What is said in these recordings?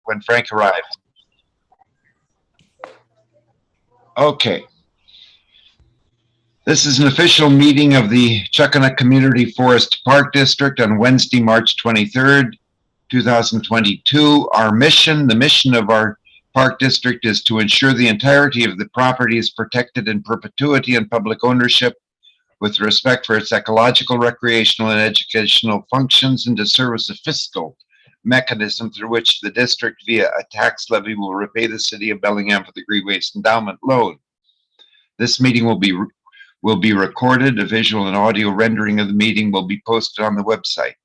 when Frank arrives. Okay. This is an official meeting of the Chuckanut Community Forest Park District on Wednesday, March 23rd, 2022. Our mission, the mission of our park district, is to ensure the entirety of the property is protected in perpetuity and public ownership with respect for its ecological, recreational, and educational functions, and to serve as a fiscal mechanism through which the district via a tax levy will repay the city of Bellingham for the Green Waste Endowment loan. This meeting will be recorded. A visual and audio rendering of the meeting will be posted on the website.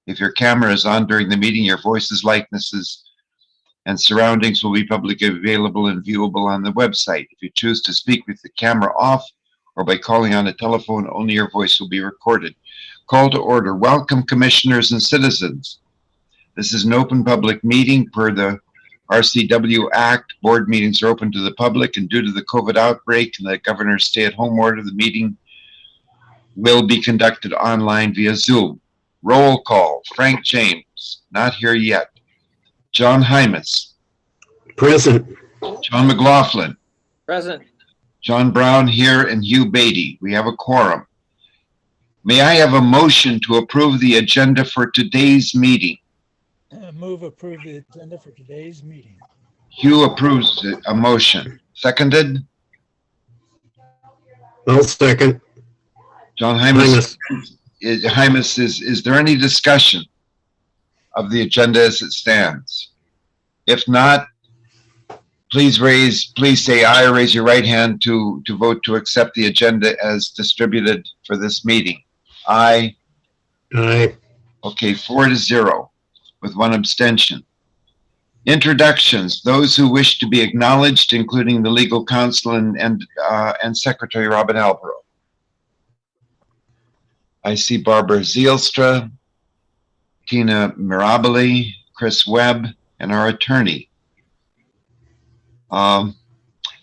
If your camera is on during the meeting, your voices, likenesses, and surroundings will be publicly available and viewable on the website. If you choose to speak with the camera off or by calling on a telephone, only your voice will be recorded. Call to order. Welcome, commissioners and citizens. This is an open public meeting per the RCW Act. Board meetings are open to the public, and due to the COVID outbreak and the governor's stay-at-home order, the meeting will be conducted online via Zoom. Roll call. Frank James, not here yet. John Hymas. Present. John McLaughlin. Present. John Brown here, and Hugh Beatty. We have a quorum. May I have a motion to approve the agenda for today's meeting? Move approve the agenda for today's meeting. Hugh approves a motion. Seconded? I'll second. John Hymas. Is there any discussion of the agenda as it stands? If not, please say aye or raise your right hand to vote to accept the agenda as distributed for this meeting. Aye. Aye. Okay, 4-0 with one abstention. Introductions. Those who wish to be acknowledged, including the legal counsel and Secretary Robin Albro. I see Barbara Zielstra, Tina Mirabili, Chris Webb, and our attorney.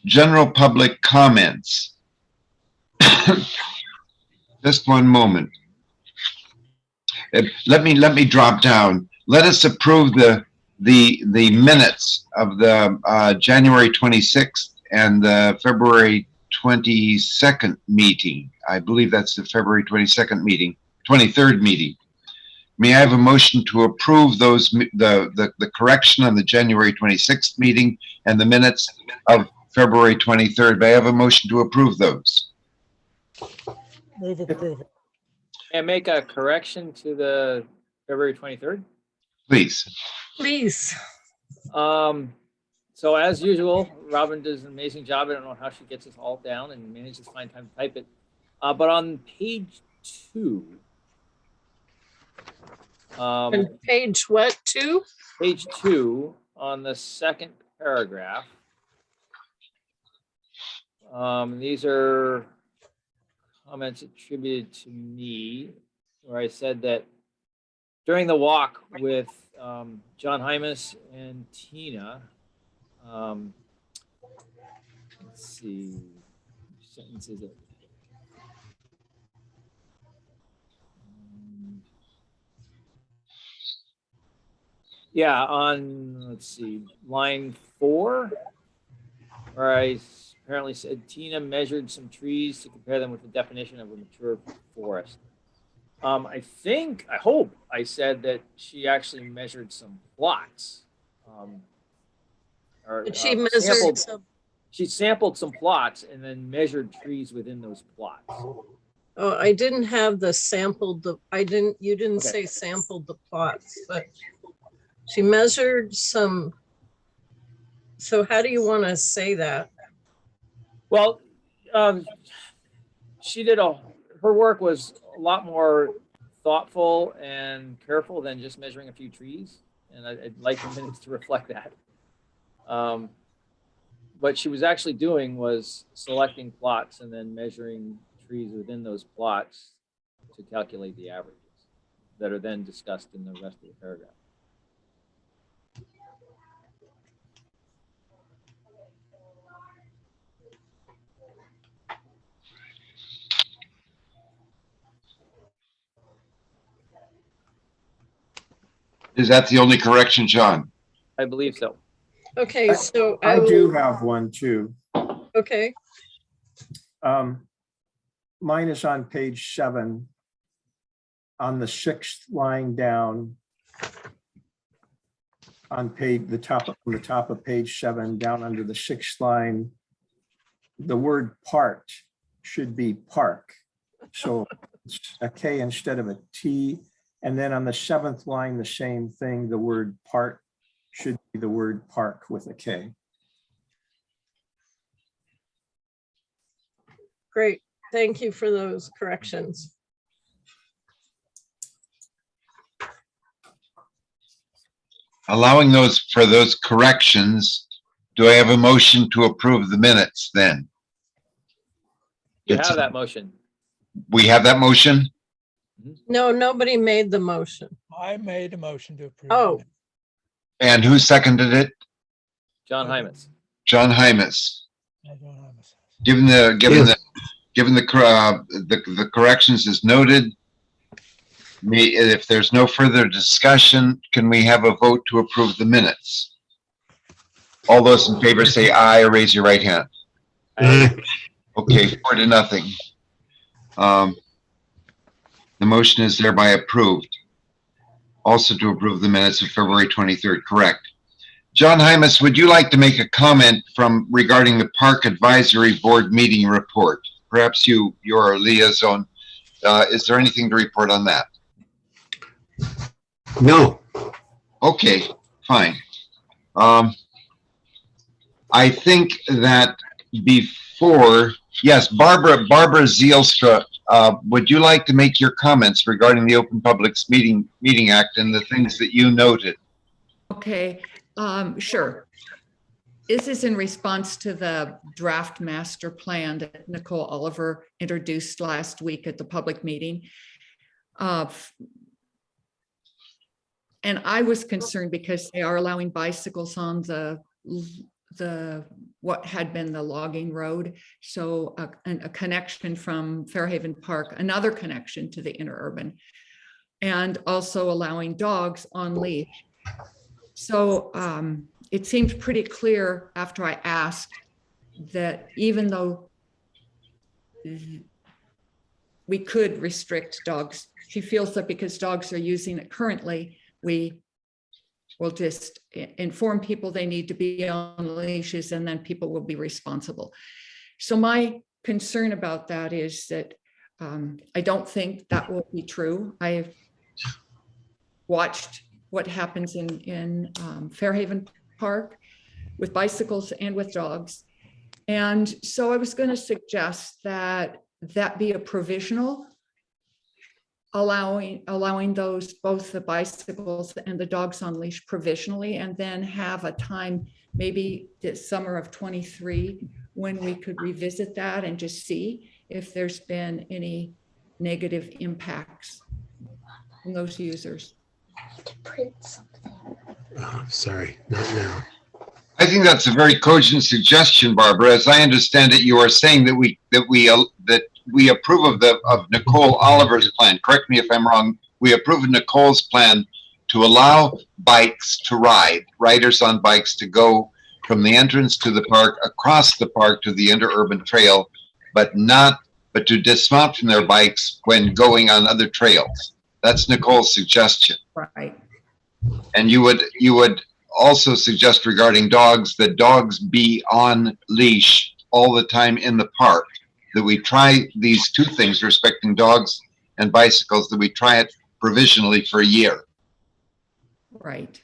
General public comments. Just one moment. Let me drop down. Let us approve the minutes of the January 26th and the February 22nd meeting. I believe that's the February 22nd meeting, 23rd meeting. May I have a motion to approve those, the correction on the January 26th meeting and the minutes of February 23rd? May I have a motion to approve those? Move approval. May I make a correction to the February 23rd? Please. Please. So as usual, Robin does an amazing job. I don't know how she gets us all down and manages to find time to type it. But on page 2, And page what, 2? page 2 on the second paragraph. These are comments attributed to me, where I said that during the walk with John Hymas and Tina, let's see, which sentence is it? Yeah, on, let's see, line 4, where I apparently said Tina measured some trees to compare them with the definition of a mature forest. I hope I said that she actually measured some plots. She sampled some plots and then measured trees within those plots. Oh, I didn't have the sampled, you didn't Okay. say sampled the plots, but she measured some. So how do you want to say that? Well, she did her work was a lot more thoughtful and careful than just measuring a few trees. And I'd like the minutes to reflect that. What she was actually doing was selecting plots and then measuring trees within those plots to calculate the averages that are then discussed in the rest of the paragraph. Is that the only correction, John? I believe so. Okay, so I I do will, have one too. okay, Mine is on page 7. On the 6th line down. On the top of page 7, down under the 6th line. The word part should be park. So it's a K instead of a T. And then on the 7th line, the same thing, the word part should be the word park with a K. great. Thank you for those corrections. Allowing those corrections, do I have a motion to approve the minutes then? You It's- have that motion. We have that motion? No, nobody made the motion. I made a motion to approve. Oh. And who seconded it? John Hymas. John Hymas. I don't have a- Given Yes. the corrections as noted, if there's no further discussion, can we have a vote to approve the minutes? All those in favor say aye or raise your right hand. Aye. Okay, 4-0. The motion is thereby approved. Also to approve the minutes of February 23rd, correct. John Hymas, would you like to make a comment regarding the Park Advisory Board meeting report? Perhaps you're a liaison. Is there anything to report on that? No. Okay, fine. I think that before, yes, Barbara Zielstra, would you like to make your comments regarding the Open Publics Meeting Act and the things that you noted? Okay, sure. This is in response to the draft master plan that Nicole Oliver introduced last week at the public meeting. And I was concerned because they are allowing bicycles on the what had been the logging road. So a connection from Fairhaven Park, another connection to the interurban, and also allowing dogs on leash. So it seemed pretty clear after I asked that even though we could restrict dogs, she feels that because dogs are using it currently, we will just inform people they need to be on leashes and then people will be responsible. So my concern about that is that I don't think that will be true. I've watched what happens in Fairhaven Park with bicycles and with dogs. And so I was going to suggest that be a provisional, allowing those, both the bicycles and the dogs on leash provisionally, and then have a time, maybe this summer of 23, when we could revisit that and just see if there's been any negative impacts from those users. Sorry, not now. I think that's a very cogent suggestion, Barbara. As I understand it, you are saying that we approve of Nicole Oliver's plan. Correct me if I'm wrong. We approve of Nicole's plan to allow bikes to riders on bikes to go from the entrance to the park, across the park to the interurban trail, but to dismount from their bikes when going on other trails. That's Nicole's suggestion. Right. And you would also suggest regarding dogs that dogs be on leash all the time in the park, that we try these two things, respecting dogs and bicycles, that we try it provisionally for a year. Right.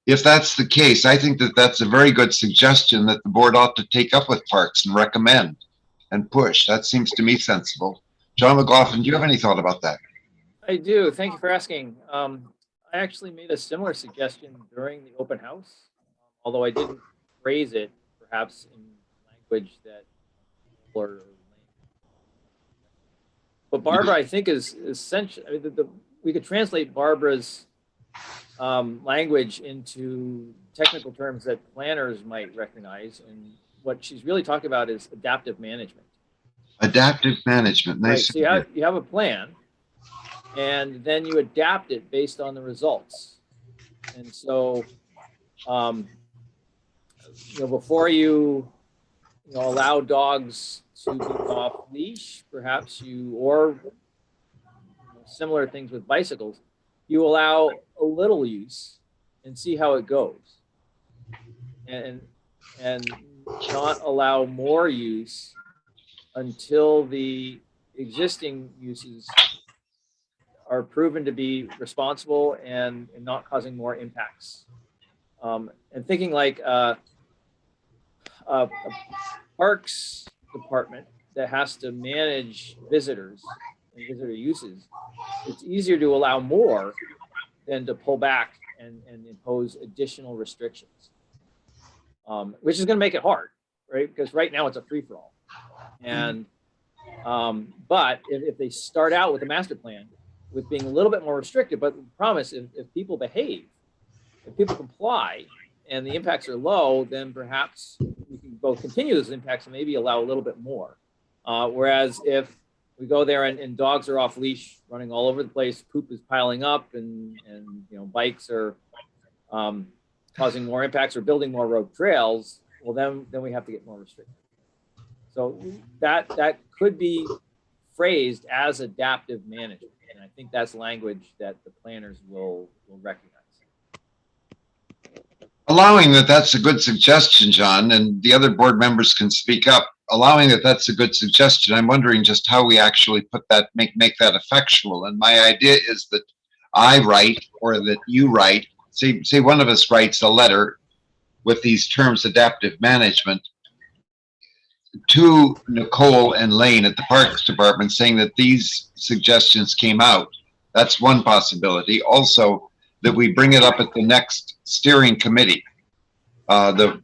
If that's the case, I think that that's a very good suggestion that the board ought to take up with parks and recommend and push. That seems to me sensible. John McLaughlin, do you have any thought about that? I do. Thank you for asking. I actually made a similar suggestion during the open house, although I didn't phrase it perhaps in language that but Barbara, I think, is essential. I mean, we could translate Barbara's language into technical terms that planners might recognize, and what she's really talking about is adaptive management. Adaptive management. Nice. Right. So you have a plan, and then you adapt it based on the results. And so before you allow dogs to be off leash, perhaps or similar things with bicycles, you allow a little use and see how it goes, and not allow more use until the existing uses are proven to be responsible and not causing more impacts. And thinking like a parks department that has to manage visitors and visitor uses, it's easier to allow more than to pull back and impose additional restrictions, which is going to make it hard, right? Because right now it's a free-for-all. And but if they start out with a master plan with being a little bit more restrictive, but promise if people behave, if people comply, and the impacts are low, then perhaps we can both continue those impacts and maybe allow a little bit more. Whereas if we go there and dogs are off leash, running all over the place, poop is piling up, and bikes are causing more impacts or building more road trails, well then we have to get more restrictive. So that could be phrased as adaptive management, and I think that's language that the planners will recognize. Allowing that's a good suggestion, John, and the other board members can speak up. Allowing that's a good suggestion. I'm wondering just how we actually put that, make that effectual. And my idea is that I write, or that you write, say one of us writes a letter with these terms, adaptive management, to Nicole and Lane at the Parks Department, saying that these suggestions came out. That's one possibility. Also, that we bring it up at the next steering committee,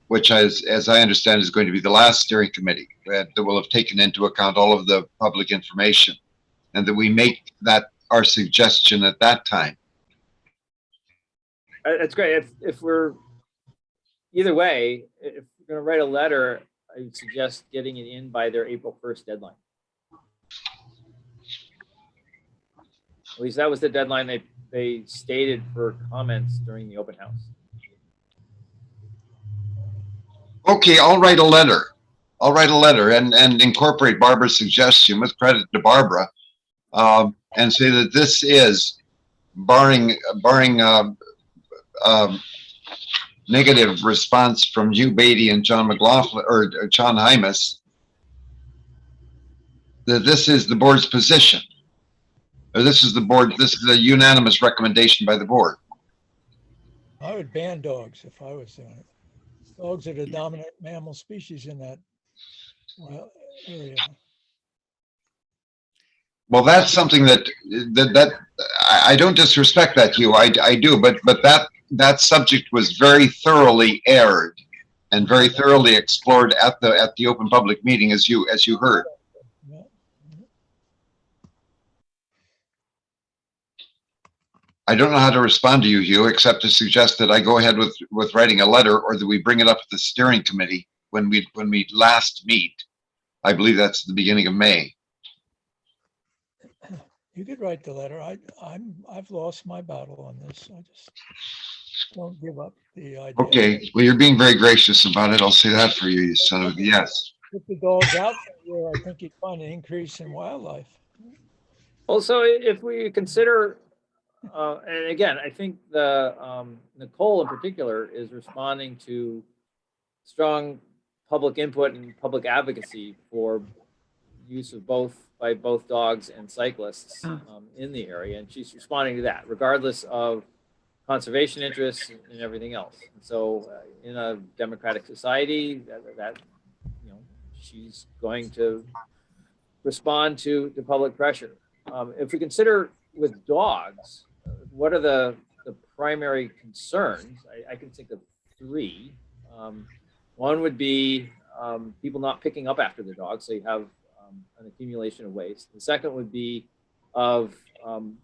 which as I understand is going to be the last steering committee that will have taken into account all of the public information, and that we make that our suggestion at that time. That's great. If we're either way, if we're going to write a letter, I would suggest getting it in by their April 1st deadline. At least that was the deadline they stated for comments during the open house. Okay, I'll write a letter. And incorporate Barbara's suggestion with credit to Barbara, and say that this is barring negative response from you, Beatty, and John McLaughlin, or John Hymas, that this is the board's position. Or this is a unanimous recommendation by the board. I would ban dogs if I was doing it. Dogs are the dominant mammal species in that area. Well, that's something that I don't disrespect that, Hugh. I do, but that subject was very thoroughly aired and very thoroughly explored at the open public meeting, as you heard. Yeah. I don't know how to respond to you, Hugh, except to suggest that I go ahead with writing a letter, or that we bring it up at the steering committee when we last meet. I believe that's the beginning of May. You could write the letter. I've lost my battle on this. I just don't give up the idea. Okay, well, you're being very gracious about it. I'll say that for you, you son of a yes. Put the dogs out there, I think you'd find an increase in wildlife. Also, if we consider, and again, I think the Nicole in particular is responding to strong public input and public advocacy for use of by both dogs and cyclists in the area, and she's responding to that regardless of conservation interests and everything else. And so in a democratic society, that she's going to respond to public pressure. If we consider with dogs, what are the primary concerns? I can think of three. One would be people not picking up after the dog, so you have an accumulation of waste. The second would be of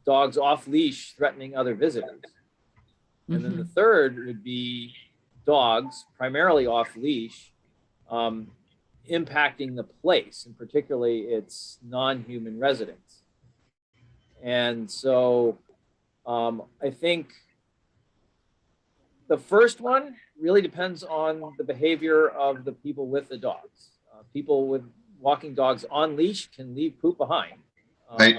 dogs off leash threatening other visitors. And then the third would be dogs primarily off leash impacting the place, and particularly its non-human residents. And so I think the first one really depends on the behavior of the people with the dogs. People with walking dogs on leash can leave poop behind. Right.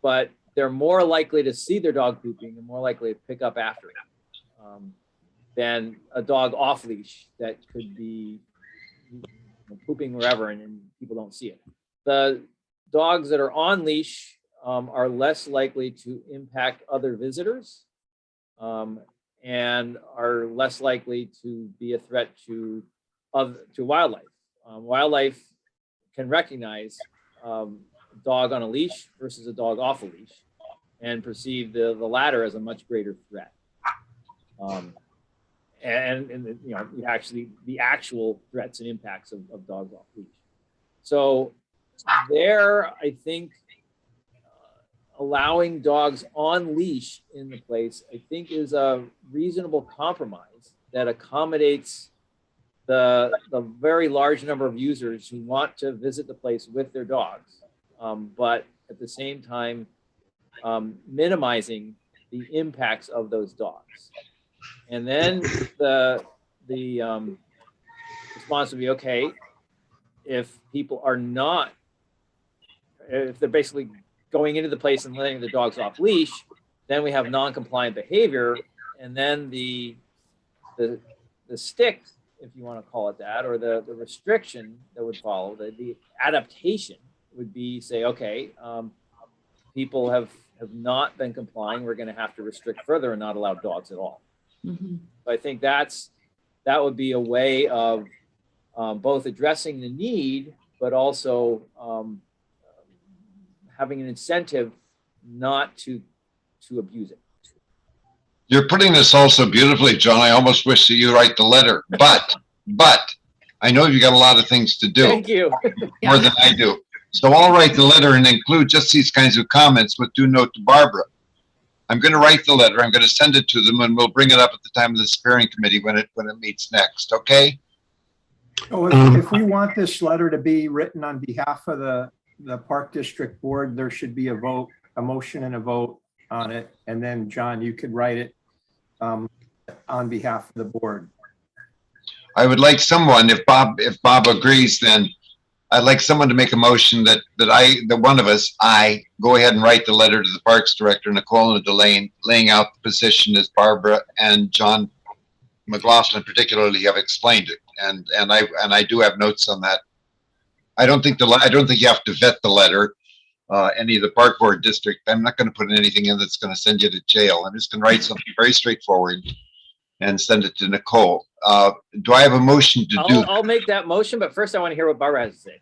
But they're more likely to see their dog pooping and more likely to pick up after it than a dog off leash that could be pooping wherever and people don't see it. The dogs that are on leash are less likely to impact other visitors and are less likely to be a threat to wildlife. Wildlife can recognize a dog on a leash versus a dog off a leash and perceive the latter as a much greater threat. And you know, actually the actual threats and impacts of dogs off leash. So there, I think allowing dogs on leash in the place, I think, is a reasonable compromise that accommodates the very large number of users who want to visit the place with their dogs, but at the same time minimizing the impacts of those dogs. And then the response would be, okay, if people are not, if they're basically going into the place and letting the dogs off leash, then we have non-compliant behavior, and then the stick, if you want to call it that, or the restriction that would follow, the adaptation would be, say, okay, people have not been complying, we're going to have to restrict further and not allow dogs at all. Mhm. So I think that would be a way of both addressing the need, but also having an incentive not to abuse it. You're putting this all so beautifully, John. I almost wish that you write the letter, but I know you got a lot of things to do, Thank you. more than I do. So I'll write the letter and include just these kinds of comments, but do note to Barbara. I'm going to write the letter. I'm going to send it to them, and we'll bring it up at the time of the steering committee when it meets next. Okay? Oh, if we want this letter to be written on behalf of the Park District Board, there should be a vote, a motion and a vote on it. And then, John, you could write it on behalf of the board. I would like someone, if Bob agrees, then I'd like someone to make a motion that one of us, I go ahead and write the letter to the Parks Director, Nicole and Delane, laying out the position as Barbara and John McLaughlin particularly have explained it. And I do have notes on that. I don't think you have to vet the letter, any of the Park Board District. I'm not going to put anything in that's going to send you to jail. I'm just going to write something very straightforward and send it to Nicole. Do I have a motion to do? I'll make that motion, but first I want to hear what Barbara has to say.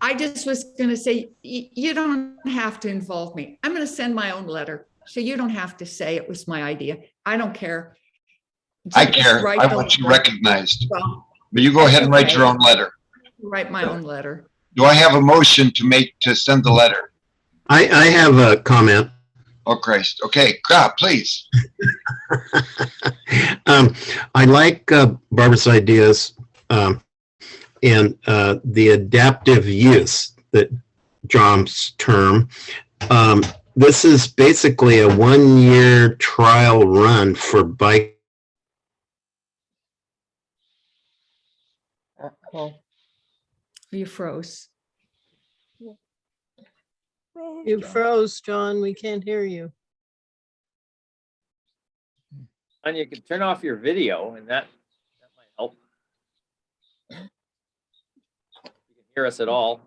I just was going to say, you don't have to involve me. I'm going to send my own letter. So you don't have to say it was my idea. I don't care. I Just care. write I the want you letter. recognized. Well, But you go ahead and write your own letter. write my own letter. Do I have a motion to send the letter? I have a comment. Oh, Christ. Okay, please. I like Barbara's ideas and the adaptive use, that John's term. This is basically a 1-year trial run for bike. You froze. You froze, John. We can't hear you. And you can turn off your video, and that might help. You can hear us at all.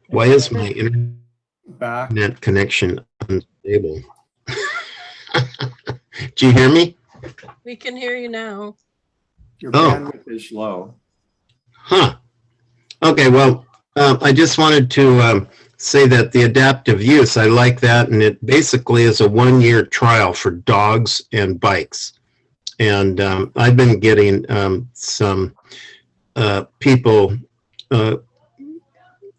Why is my Back. internet connection unstable? Do you hear me? We can hear you now. Your Oh. bandwidth is low. Huh. Okay, well, I just wanted to say that the adaptive use, I like that, and it basically is a 1-year trial for dogs and bikes. And I've been getting some people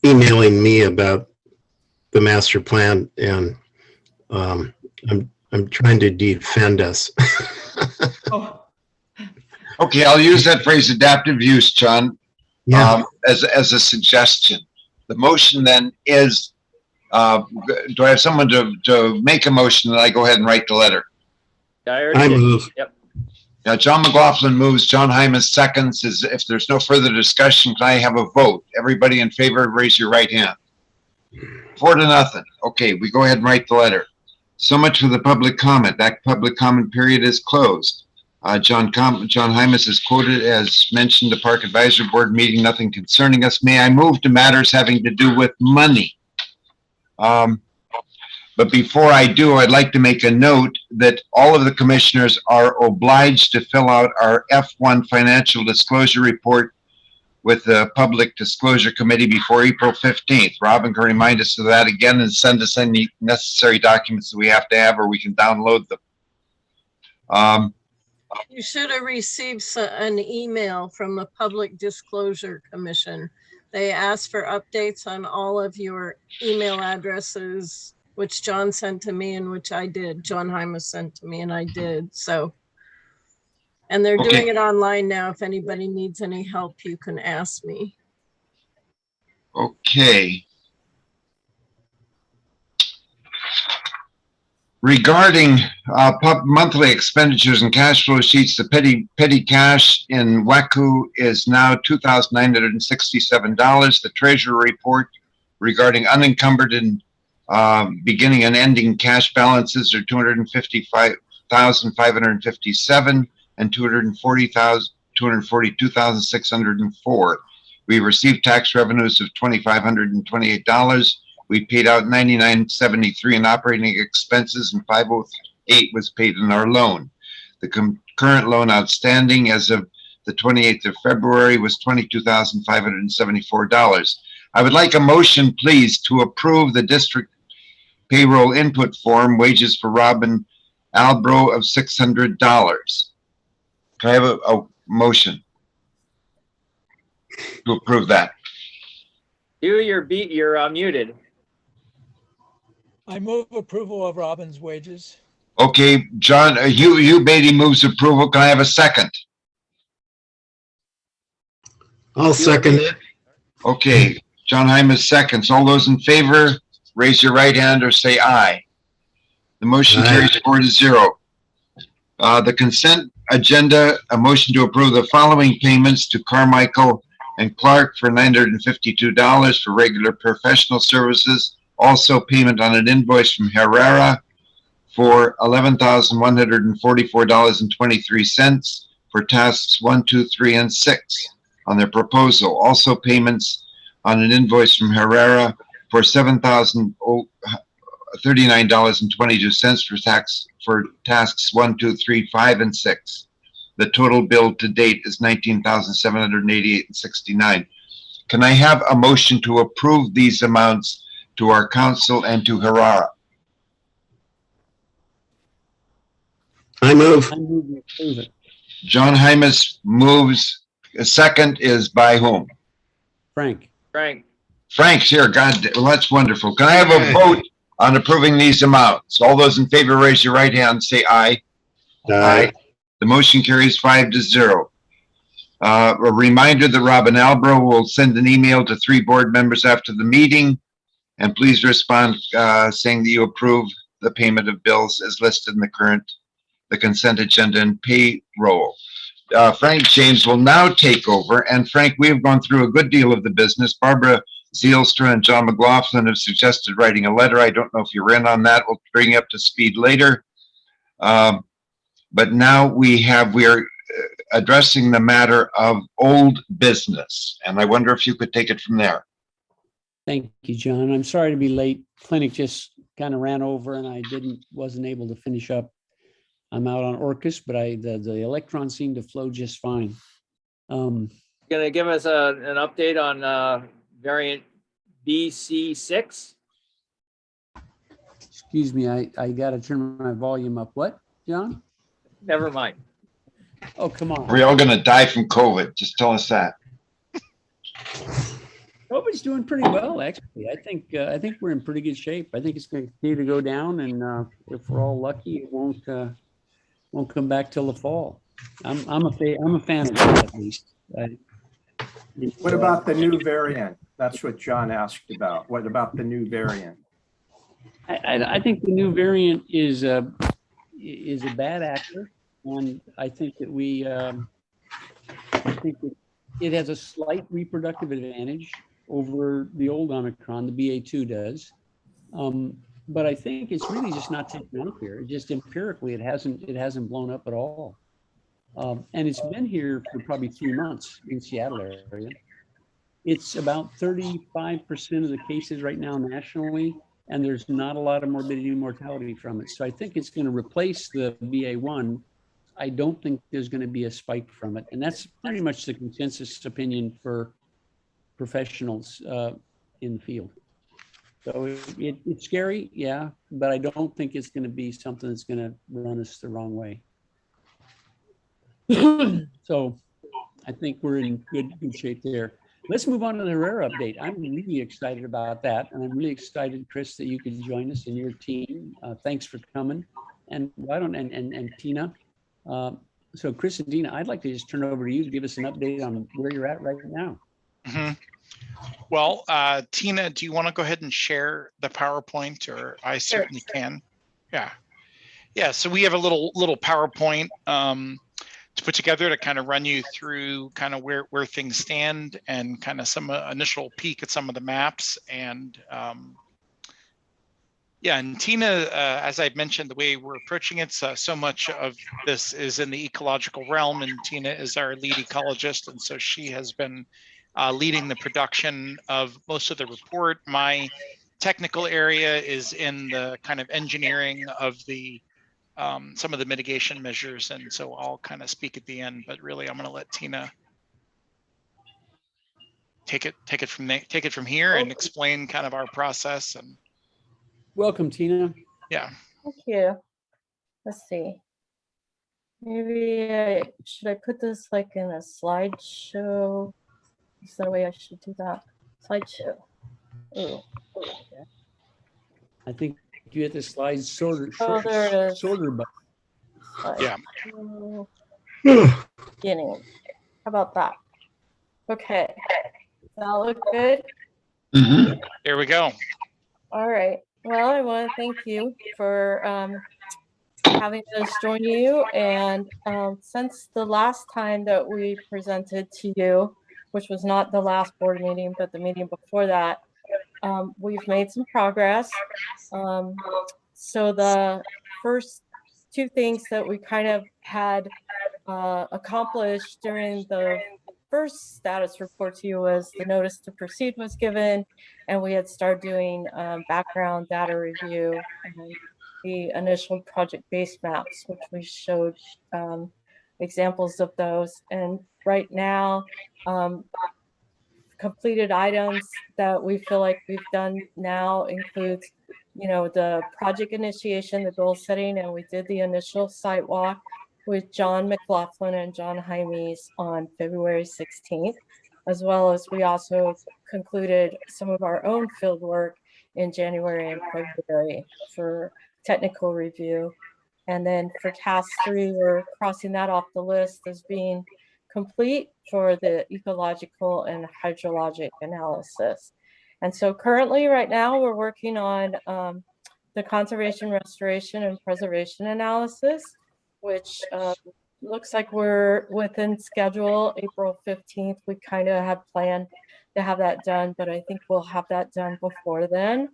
emailing me about the master plan, and I'm trying to defend us. Oh, Okay, I'll use that phrase adaptive use, John, Yeah. as a suggestion. The motion then is, do I have someone to make a motion that I go ahead and write the letter? I already I did. move. Yep. Now, John McLaughlin moves, John Hymas seconds. If there's no further discussion, can I have a vote? Everybody in favor, raise your right hand. 4-0. Okay, we go ahead and write the letter. So much for the public comment. That public comment period is closed. John Hymas is quoted as mentioned, the Park Advisory Board meeting, nothing concerning us. May I move to matters having to do with money? But before I do, I'd like to make a note that all of the commissioners are obliged to fill out our F1 financial disclosure report with the Public Disclosure Committee before April 15th. Robin can remind us of that again and send us any necessary documents that we have to have, or we can download them. You should have received an email from the Public Disclosure Commission. They asked for updates on all of your email addresses, which John sent to me and which I did. John Hymas sent to me and I did. So, and they're Okay. doing it online now. If anybody needs any help, you can ask me. Okay. Regarding monthly expenditures and cash flow sheets, the petty cash in WACU is now $2,967. The treasurer report regarding unencumbered and beginning and ending cash balances are $255,557 and $242,604. We received tax revenues of $2,528. We paid out $99.73 in operating expenses, and $508 was paid in our loan. The current loan outstanding as of the 28th of February was $22,574. I would like a motion, please, to approve the district payroll input form, wages for Robin Albro of $600. Can I have a motion to approve that? You're muted. I move approval of Robin's wages. Okay, John, Hugh Beatty moves approval. Can I have a second? I'll second it. Okay, John Hymas seconds. All those in favor, raise your right hand or say aye. The motion Aye. carries 4-0. The consent agenda, a motion to approve the following payments to Carmichael and Clark for $952 for regular professional services. Also payment on an invoice from Herrera for $11,144.23 for tasks 1, 2, 3, and 6 on their proposal. Also payments on an invoice from Herrera for $7,039.22 for tasks 1, 2, 3, 5, and 6. The total bill to date is $19,788.69. Can I have a motion to approve these amounts to our council and to Herrera? I move. I move we approve it. John Hymas moves. A second is by whom? Frank, Frank, Frank's here. God, well, that's wonderful. Can I have a vote on approving these amounts? All those in favor, raise your right hand, say aye. Aye. The motion carries 5-0. A reminder that Robin Albro will send an email to 3 board members after the meeting, and please respond saying that you approve the payment of bills as listed in the consent agenda and payroll. Frank James will now take over, and Frank, we have gone through a good deal of the business. Barbara Zielstra and John McLaughlin have suggested writing a letter. I don't know if you're in on that. We'll bring you up to speed later. But now we are addressing the matter of old business, and I wonder if you could take it from there. thank you, John. I'm sorry to be late. Clinic just kind of ran over and I wasn't able to finish up. I'm out on Orcus, but the electrons seem to flow just fine. gonna give us an update on variant BC6? Excuse me, I got to turn my volume up. What, John? Never mind. Oh, come on. We're all going to die from COVID. Just tell us that. COVID's doing pretty well, actually. I think we're in pretty good shape. I think it's going to continue to go down, and if we're all lucky, it won't come back till the fall. I'm a fan of that, at least. What about the new variant? That's what John asked about. What about the new variant? I think the new variant is is a bad actor, and I think that I think that it has a slight reproductive advantage over the old Omicron, the BA2 does. But I think it's really just not taken out here. It just empirically, it hasn't blown up at all. And it's been here for probably 3 months in Seattle area. It's about 35% of the cases right now nationally, and there's not a lot of morbidity and mortality from it. So I think it's going to replace the BA1. I don't think there's going to be a spike from it. And that's pretty much the consensus opinion for professionals in the field. So it's scary, yeah, but I don't think it's going to be something that's going to run us the wrong way. So I think we're in good shape there. Let's move on to the Herrera update. I'm really excited about that. And I'm really excited, Chris, that you could join us and your team. Thanks for coming. And why don't, and Tina. So Chris and Tina, I'd like to just turn it over to you to give us an update on where you're at right now. Mm-hmm. Well, Tina, do you want to go ahead and share the PowerPoint, or I certainly can? Yeah. Yeah, so we have a little PowerPoint to put together to kind of run you through kind of where things stand and kind of some initial peek at some of the maps. And yeah, and Tina, as I mentioned, the way we're approaching it, so much of this is in the ecological realm, and Tina is our lead ecologist, and so she has been leading the production of most of the report. My technical area is in the kind of engineering of the some of the mitigation measures, and so I'll kind of speak at the end. But really, I'm going to let Tina take it from here and explain kind of our process. And welcome, Tina. Yeah. Thank you. Let's see. Maybe should I put this like in a slideshow? Is that the way I should do that? Slideshow. Oh. Okay. I think you hit the slide sorter. Oh, there it is. Sorter button. Yeah. Beginning. How about that? Okay. Does that look good? Mm-hmm. Here we go. All right. Well, I want to thank you for having us join you. And since the last time that we presented to you, which was not the last board meeting, but the meeting before that, we've made some progress. So the first two things that we kind of had accomplished during the first status report to you was the notice to proceed was given, and we had started doing background data review and the initial project-based maps, which we showed examples of those. And right now, completed items that we feel like we've done now includes, the project initiation, the goal setting, and we did the initial site walk with John McLaughlin and John Hymes on February 16th, as well as we also concluded some of our own field work in January and February for technical review. And then for task 3, we're crossing that off the list as being complete for the ecological and hydrologic analysis. And so currently right now we're working on the conservation, restoration, and preservation analysis, which looks like we're within schedule. April 15th, we kind of had planned to have that done, but I think we'll have that done before then.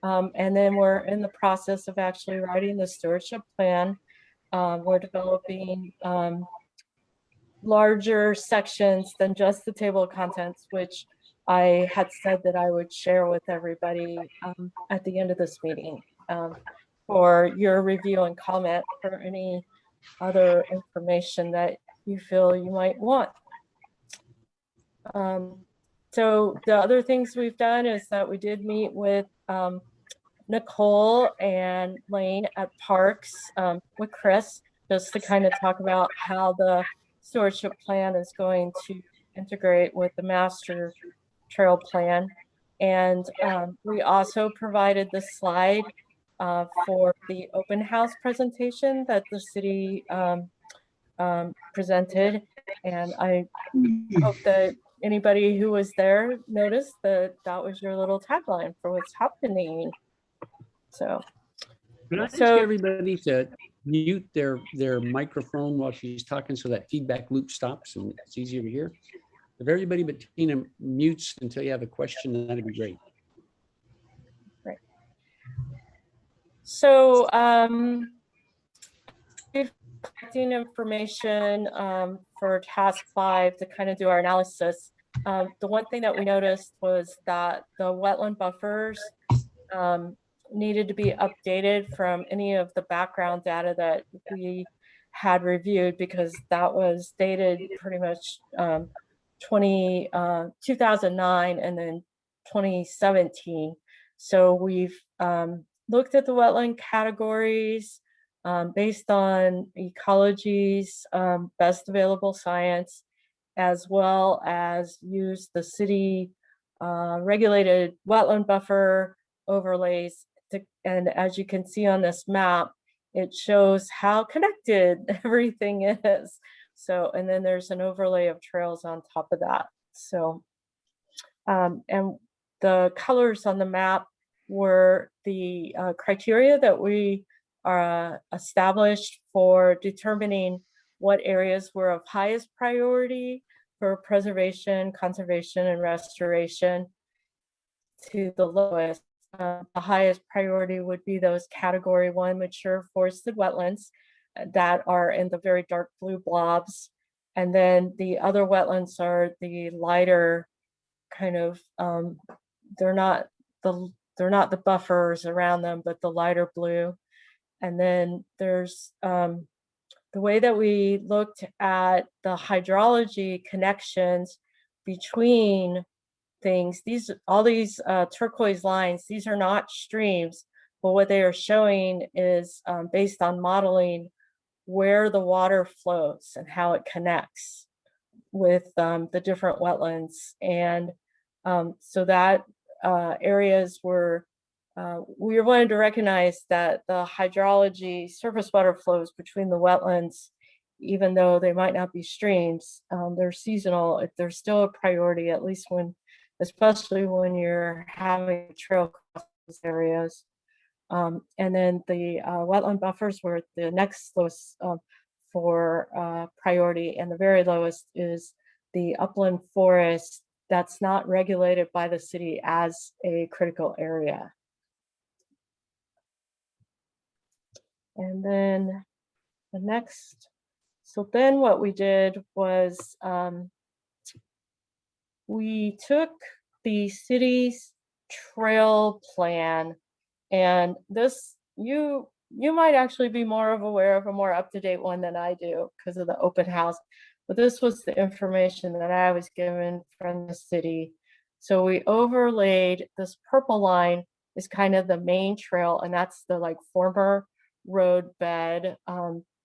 And then we're in the process of actually writing the stewardship plan. We're developing larger sections than just the table of contents, which I had said that I would share with everybody at the end of this meeting for your review and comment for any other information that you feel you might want. So the other things we've done is that we did meet with Nicole and Lane at Parks with Chris, just to kind of talk about how the stewardship plan is going to integrate with the master trail plan. And we also provided the slide for the open house presentation that the city presented. And I hope that anybody who was there noticed that that was your little tagline for what's happening. So can I ask everybody to mute their microphone while she's talking so that feedback loop stops and it's easier to hear? If everybody but Tina mutes until you have a question, that'd be great. So we've collecting information for task 5 to kind of do our analysis. The one thing that we noticed was that the wetland buffers needed to be updated from any of the background data that we had reviewed, because that was dated pretty much 2009 and then 2017. So we've looked at the wetland categories based on ecology's best available science, as well as used the city regulated wetland buffer overlays. And as you can see on this map, it shows how connected everything is. So, and then there's an overlay of trails on top of that. So, and the colors on the map were the criteria that we established for determining what areas were of highest priority for preservation, conservation, and restoration to the lowest. The highest priority would be those category 1 mature forested wetlands that are in the very dark blue blobs. And then the other wetlands are the lighter kind of, they're not the buffers around them, but the lighter blue. And then there's the way that we looked at the hydrology connections between things. All these turquoise lines, these are not streams, but what they are showing is based on modeling where the water flows and how it connects with the different wetlands. And so that areas were, we wanted to recognize that the hydrology surface water flows between the wetlands, even though they might not be streams, they're seasonal. They're still a priority, at least when, especially when you're having a trail across those areas. And then the wetland buffers were the next lowest for priority, and the very lowest is the upland forest that's not regulated by the city as a critical area. And then the next, so then what we did was we took the city's trail plan, and this, you might actually be more aware of a more up-to-date one than I do because of the open house, but this was the information that I was given from the city. So we overlaid this purple line is kind of the main trail, and that's the like former road bed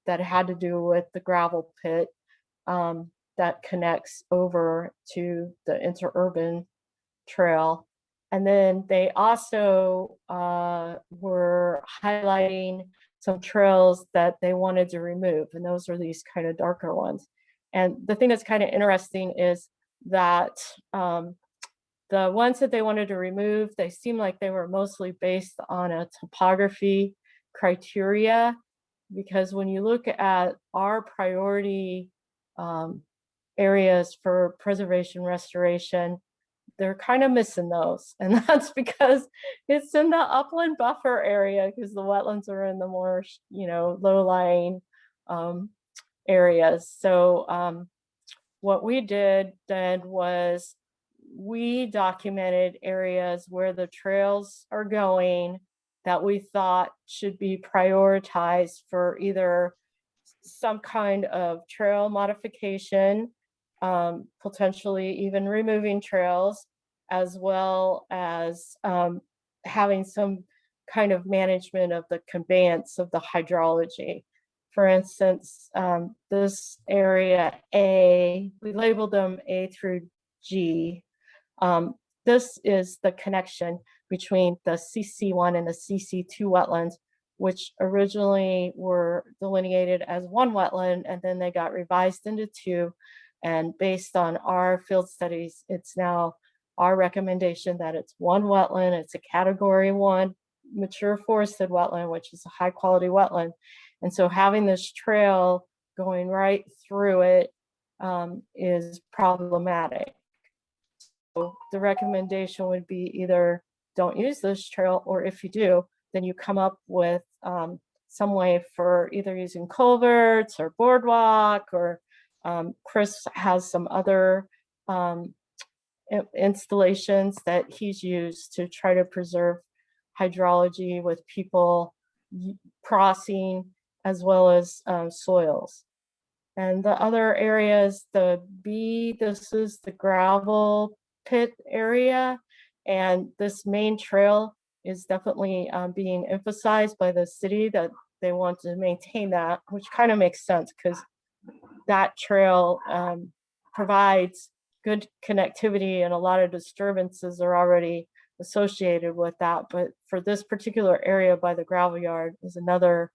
that had to do with the gravel pit that connects over to the interurban trail. And then they also were highlighting some trails that they wanted to remove, and those are these kind of darker ones. And the thing that's kind of interesting is that the ones that they wanted to remove, they seem like they were mostly based on a topography criteria, because when you look at our priority areas for preservation restoration, they're kind of missing those. And that's because it's in the upland buffer area, because the wetlands are in the more, low-lying areas. So what we did then was we documented areas where the trails are going that we thought should be prioritized for either some kind of trail modification, potentially even removing trails, as well as having some kind of management of the conveyance of the hydrology. For instance, this area A, we labeled them A through G. This is the connection between the CC1 and the CC2 wetlands, which originally were delineated as one wetland, and then they got revised into two. And based on our field studies, it's now our recommendation that it's one wetland. It's a category 1 mature forested wetland, which is a high quality wetland. And so having this trail going right through it is problematic. So the recommendation would be either don't use this trail, or if you do, then you come up with some way for either using culverts or boardwalk, or Chris has some other installations that he's used to try to preserve hydrology with people crossing, as well as soils. And the other areas, the B, this is the gravel pit area. And this main trail is definitely being emphasized by the city, that they want to maintain that, which kind of makes sense because that trail provides good connectivity, and a lot of disturbances are already associated with that. But for this particular area by the gravel yard is another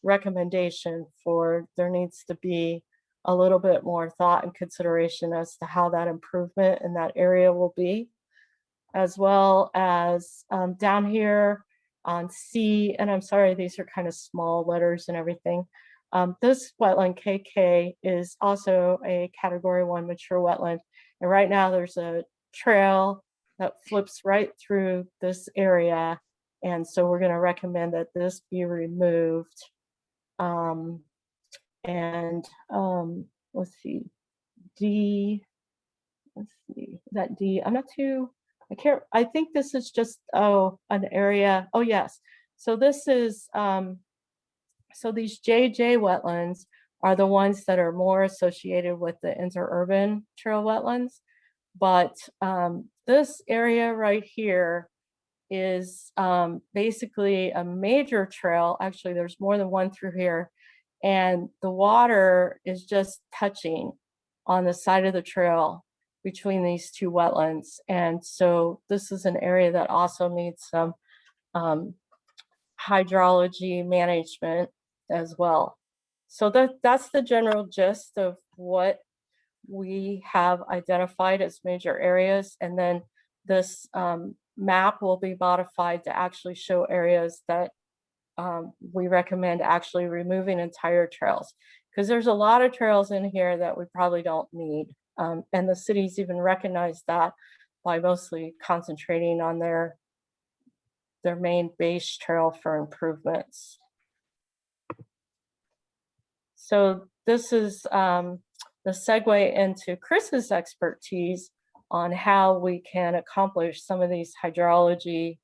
recommendation for there needs to be a little bit more thought and consideration as to how that improvement in that area will be, as well as down here on C, and I'm sorry, these are kind of small letters and everything. This wetland KK is also a category 1 mature wetland. And right now there's a trail that flips right through this area. And so we're going to recommend that this be removed. Let's see, D, let's see, that D, I'm not too, I think this is just, an area. Oh, yes. So this is, so these JJ wetlands are the ones that are more associated with the interurban trail wetlands. But this area right here is basically a major trail. Actually, there's more than one through here. And the water is just touching on the side of the trail between these two wetlands. And so this is an area that also needs some hydrology management as well. So that's the general gist of what we have identified as major areas. And then this map will be modified to actually show areas that we recommend actually removing entire trails, because there's a lot of trails in here that we probably don't need. And the cities even recognize that by mostly concentrating on their main base trail for improvements. So this is the segue into Chris's expertise on how we can accomplish some of these hydrology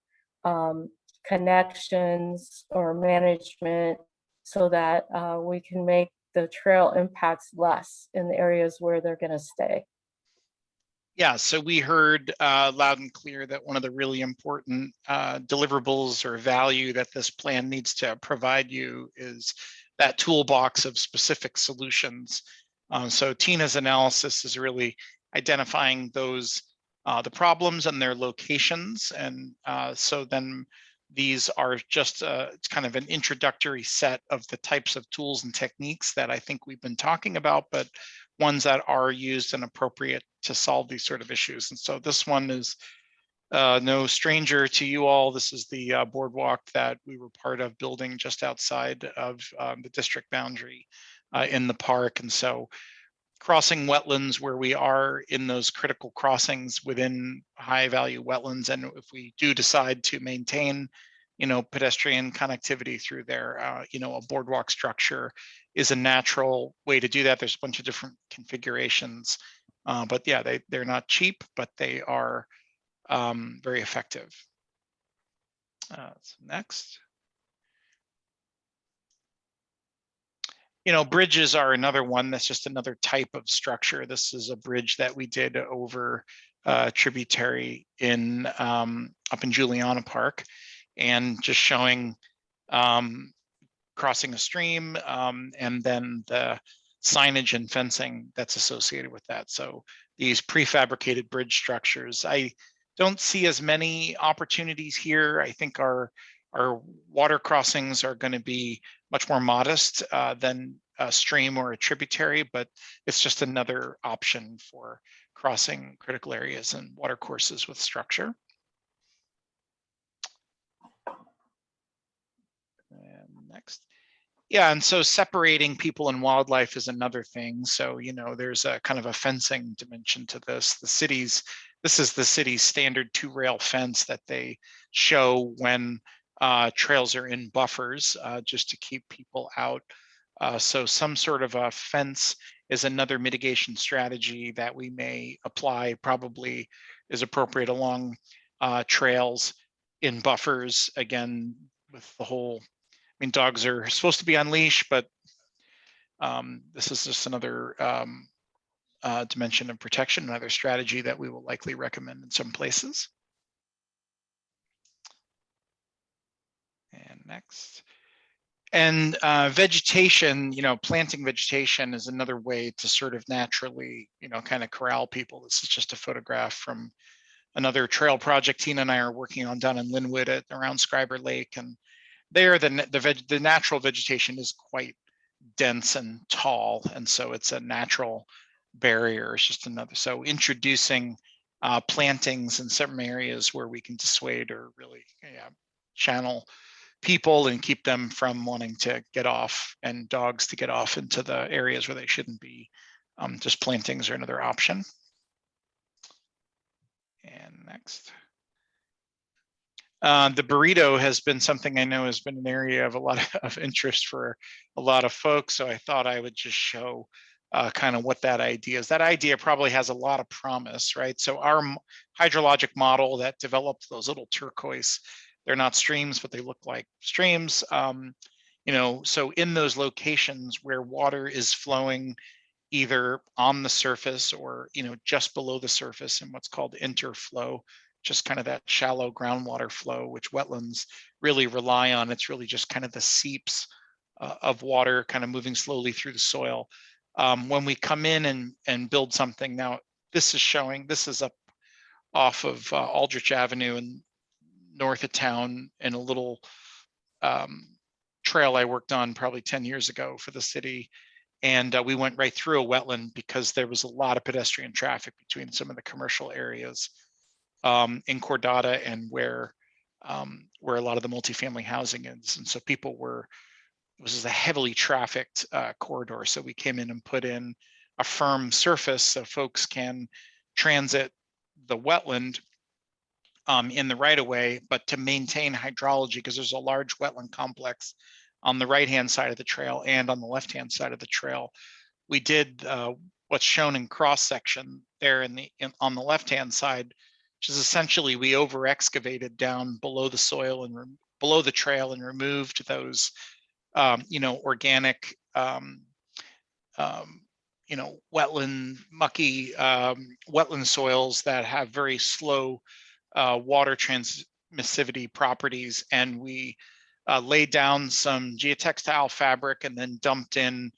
connections or management, so that we can make the trail impacts less in the areas where they're going to stay. Yeah, so we heard loud and clear that one of the really important deliverables or value that this plan needs to provide you is that toolbox of specific solutions. So Tina's analysis is really identifying those, the problems and their locations. And so then these are just it's kind of an introductory set of the types of tools and techniques that I think we've been talking about, but ones that are used and appropriate to solve these sort of issues. And so this one is no stranger to you all. This is the boardwalk that we were part of building just outside of the district boundary in the park. And so crossing wetlands where we are in those critical crossings within high value wetlands. And if we do decide to maintain, pedestrian connectivity through there, a boardwalk structure is a natural way to do that. There's a bunch of different configurations, but yeah, they're not cheap, but they are very effective. So next. Bridges are another one. That's just another type of structure. This is a bridge that we did over tributary in up in Juliana Park, and just showing crossing a stream and then the signage and fencing that's associated with that. So these prefabricated bridge structures, I don't see as many opportunities here. I think our water crossings are going to be much more modest than a stream or a tributary, but it's just another option for crossing critical areas and water courses with structure. And next. Yeah, and so separating people and wildlife is another thing. So, you know, there's a kind of a fencing dimension to this. This is the city's standard 2-rail fence that they show when trails are in buffers, just to keep people out. So some sort of a fence is another mitigation strategy that we may apply, probably is appropriate along trails in buffers, again, with the whole, I mean, dogs are supposed to be on leash, but this is just another dimension of protection, another strategy that we will likely recommend in some places. And next. And vegetation, you know, planting vegetation is another way to sort of naturally, you know, kind of corral people. This is just a photograph from another trail project Tina and I are working on down in Linwood at around Scriber Lake. And there, the natural vegetation is quite dense and tall, and so it's a natural barrier. It's just another, so introducing plantings in certain areas where we can dissuade or really channel people and keep them from wanting to get off, and dogs to get off into the areas where they shouldn't be. Just plantings are another option. And next. The burrito has been something I know has been an area of a lot of interest for a lot of folks. So I thought I would just show kind of what that idea is. That idea probably has a lot of promise, right? So our hydrologic model that developed those little turquoise, they're not streams, but they look like streams. You know, so in those locations where water is flowing either on the surface or, you know, just below the surface in what's called interflow, just kind of that shallow groundwater flow, which wetlands really rely on. It's really just kind of the seeps of water kind of moving slowly through the soil. When we come in and build something, now this is up off of Aldrich Avenue and north of town in a little trail I worked on probably 10 years ago for the city. And we went right through a wetland because there was a lot of pedestrian traffic between some of the commercial areas in Cordata and where a lot of the multifamily housing is. And so people were, it was a heavily trafficked corridor. So we came in and put in a firm surface so folks can transit the wetland in the right of way, but to maintain hydrology, because there's a large wetland complex on the right-hand side of the trail and on the left-hand side of the trail. We did what's shown in cross section there on the left-hand side, which is essentially we over excavated down below the soil and below the trail and removed those, you know, organic, you know, wetland, mucky wetland soils that have very slow water transmissivity properties. And we laid down some geotextile fabric and then dumped in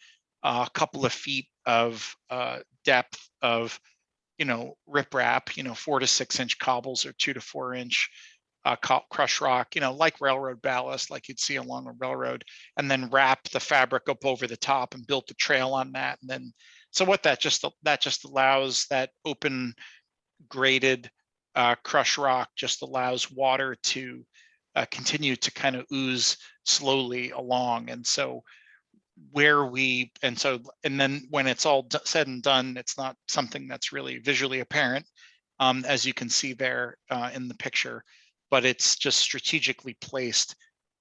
a couple of feet of depth of, you know, riprap, you know, 4 to 6 inch cobbles or 2 to 4 inch crushed rock, you know, like railroad ballast, like you'd see along a railroad, and then wrap the fabric up over the top and built the trail on that. And then, so what that just allows, that open graded crushed rock just allows water to continue to kind of ooze slowly along. And so and then when it's all said and done, it's not something that's really visually apparent, as you can see there in the picture, but it's just strategically placed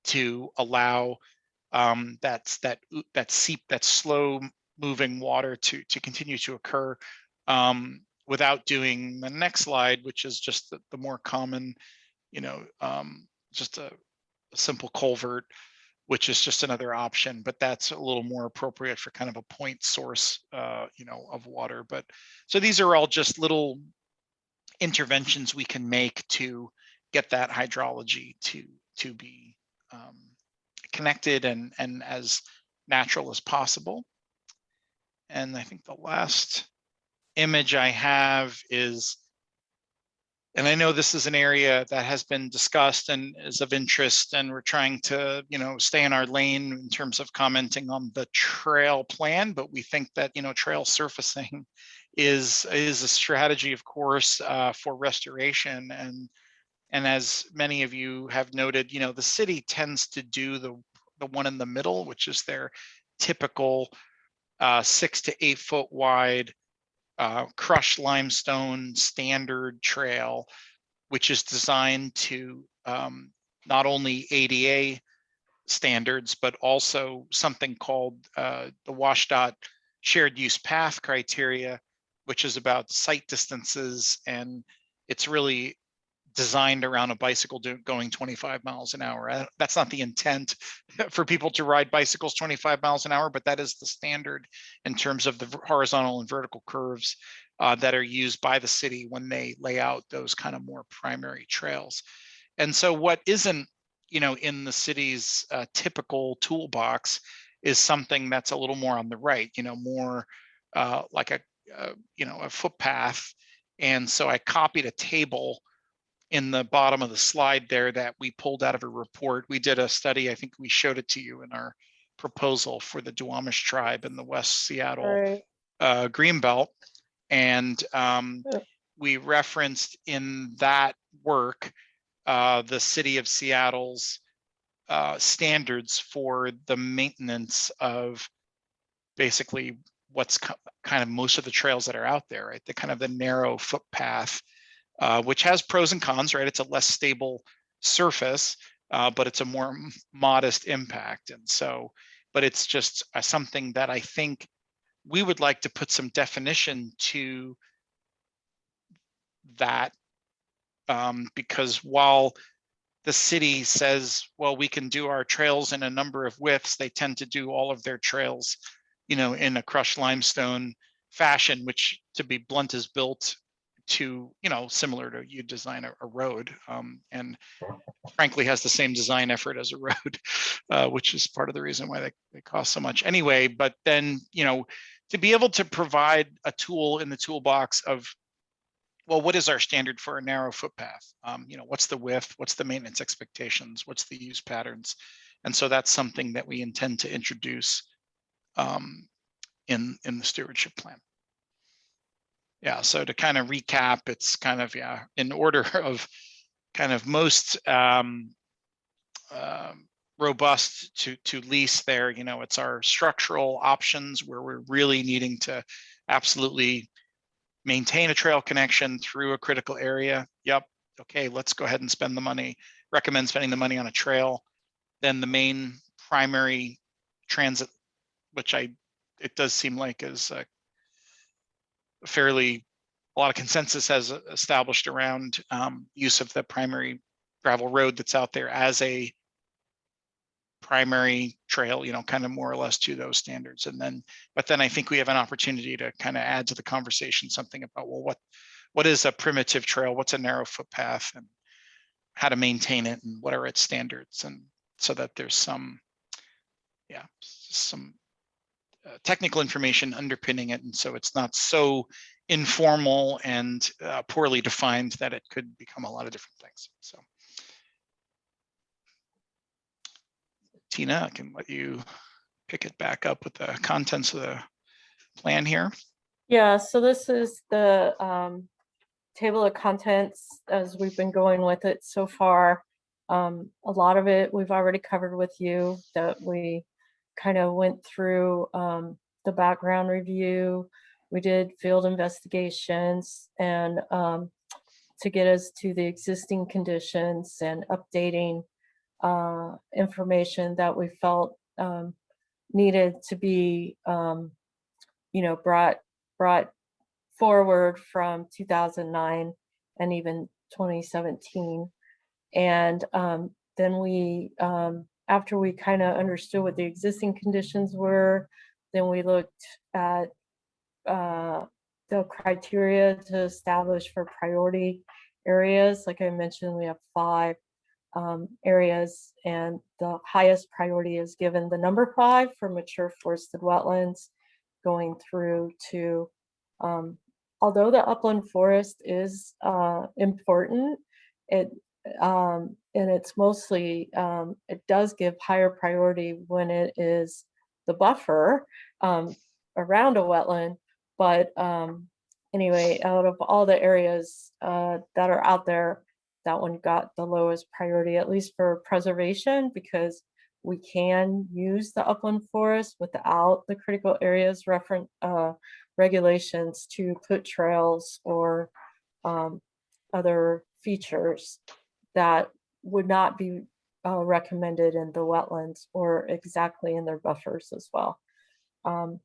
to allow that slow moving water to continue to occur without doing the next slide, which is just the more common, you know, just a simple culvert, which is just another option, but that's a little more appropriate for kind of a point source, you know, of water. But so these are all just little interventions we can make to get that hydrology to be connected and as natural as possible. And I think the last image I have is, and I know this is an area that has been discussed and is of interest, and we're trying to, you know, stay in our lane in terms of commenting on the trail plan, but we think that, you know, trail surfacing is a strategy, of course, for restoration. And as many of you have noted, you know, the city tends to do the one in the middle, which is their typical 6 to 8 foot wide crushed limestone standard trail, which is designed to not only ADA standards, but also something called the WashDOT shared use path criteria, which is about sight distances, and it's really designed around a bicycle going 25 miles an hour. That's not the intent for people to ride bicycles 25 miles an hour, but that is the standard in terms of the horizontal and vertical curves that are used by the city when they lay out those kind of more primary trails. And so what isn't, in the city's typical toolbox is something that's a little more on the right, more like a footpath. And so I copied a table in the bottom of the slide there that we pulled out of a report. We did a study, I think we showed it to you in our proposal for the Duwamish tribe in the West Seattle Right. Greenbelt. And we referenced in that work the city of Seattle's standards for the maintenance of basically what's kind of most of the trails that are out there, right? The kind of the narrow footpath, which has pros and cons, right? It's a less stable surface, but it's a more modest impact. And so, but it's just something that I think we would like to put some definition to that, because while the city says, well, we can do our trails in a number of widths, they tend to do all of their trails, in a crushed limestone fashion, which, to be blunt, is built to, similar to you design a road, and frankly has the same design effort as a road, which is part of the reason why they cost so much anyway. But then, to be able to provide a tool in the toolbox of, well, what is our standard for a narrow footpath? What's the width? What's the maintenance expectations? What's the use patterns? And so that's something that we intend to introduce in the stewardship plan. Yeah, so to kind of recap, it's kind of, in order of kind of most robust to lease there, it's our structural options where we're really needing to absolutely maintain a trail connection through a critical area. Yep. Okay, let's go ahead and spend the money, recommend spending the money on a trail. Then the main primary transit, which it does seem like is a lot of consensus has established around use of the primary gravel road that's out there as a primary trail, kind of more or less to those standards. But then I think we have an opportunity to kind of add to the conversation something about, well, what is a primitive trail? What's a narrow footpath, and how to maintain it, and what are its standards? And so that there's some technical information underpinning it. And so it's not so informal and poorly defined that it could become a lot of different things. So Tina, I can let you pick it back up with the contents of the plan here. Yeah, so this is the table of contents as we've been going with it so far. A lot of it we've already covered with you, that we kind of went through the background review. We did field investigations and to get us to the existing conditions and updating information that we felt needed to be brought forward from 2009 and even 2017. And then we, after we kind of understood what the existing conditions were, then we looked at the criteria to establish for priority areas. Like I mentioned, we have 5 areas, and the highest priority is given the number 5 for mature forested wetlands, going through to, although the upland forest is important, and it's mostly, it does give higher priority when it is the buffer around a wetland. But anyway, out of all the areas that are out there, that one got the lowest priority, at least for preservation, because we can use the upland forest without the critical areas regulations to put trails or other features that would not be recommended in the wetlands or exactly in their buffers as well. And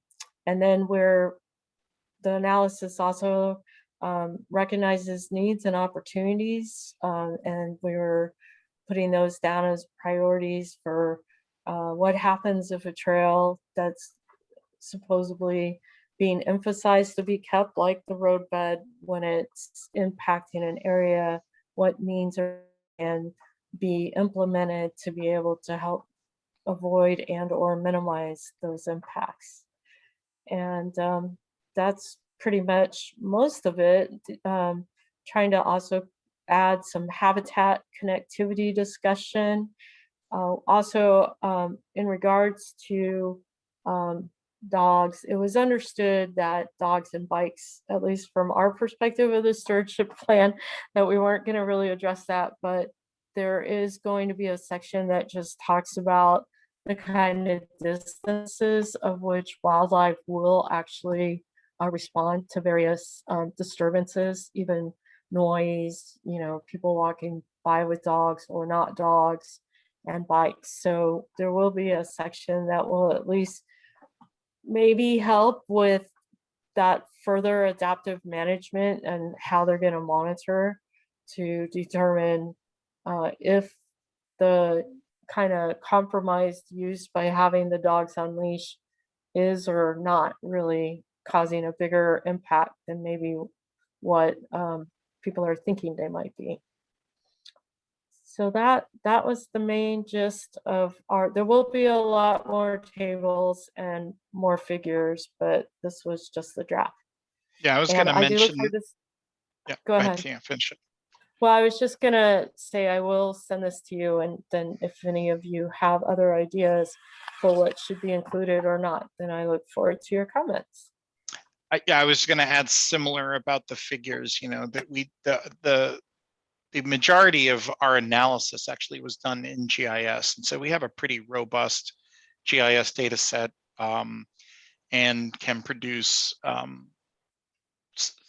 then the analysis also recognizes needs and opportunities, and we were putting those down as priorities for what happens if a trail that's supposedly being emphasized to be kept, like the roadbed, when it's impacting an area, what means can be implemented to be able to help avoid and or minimize those impacts. And that's pretty much most of it. Trying to also add some habitat connectivity discussion. Also, in regards to dogs, it was understood that dogs and bikes, at least from our perspective of the stewardship plan, that we weren't going to really address that, but there is going to be a section that just talks about the kind of distances of which wildlife will actually respond to various disturbances, even noise, people walking by with dogs or not dogs, and bikes. So there will be a section that will at least maybe help with that further adaptive management and how they're going to monitor to determine if the kind of compromised use by having the dogs on leash is or not really causing a bigger impact than maybe what people are thinking they might be. So that was the main gist of there will be a lot more tables and more figures, but this was just the draft. Yeah, I was And going to I do look mention. forward to Yeah, Go ahead. Yeah, finish it. Well, I was just gonna say I will send this to you, and then if any of you have other ideas for what should be included or not, then I look forward to your comments. Yeah, I was going to add similar about the figures. That the majority of our analysis actually was done in GIS, and so we have a pretty robust GIS data set, and can produce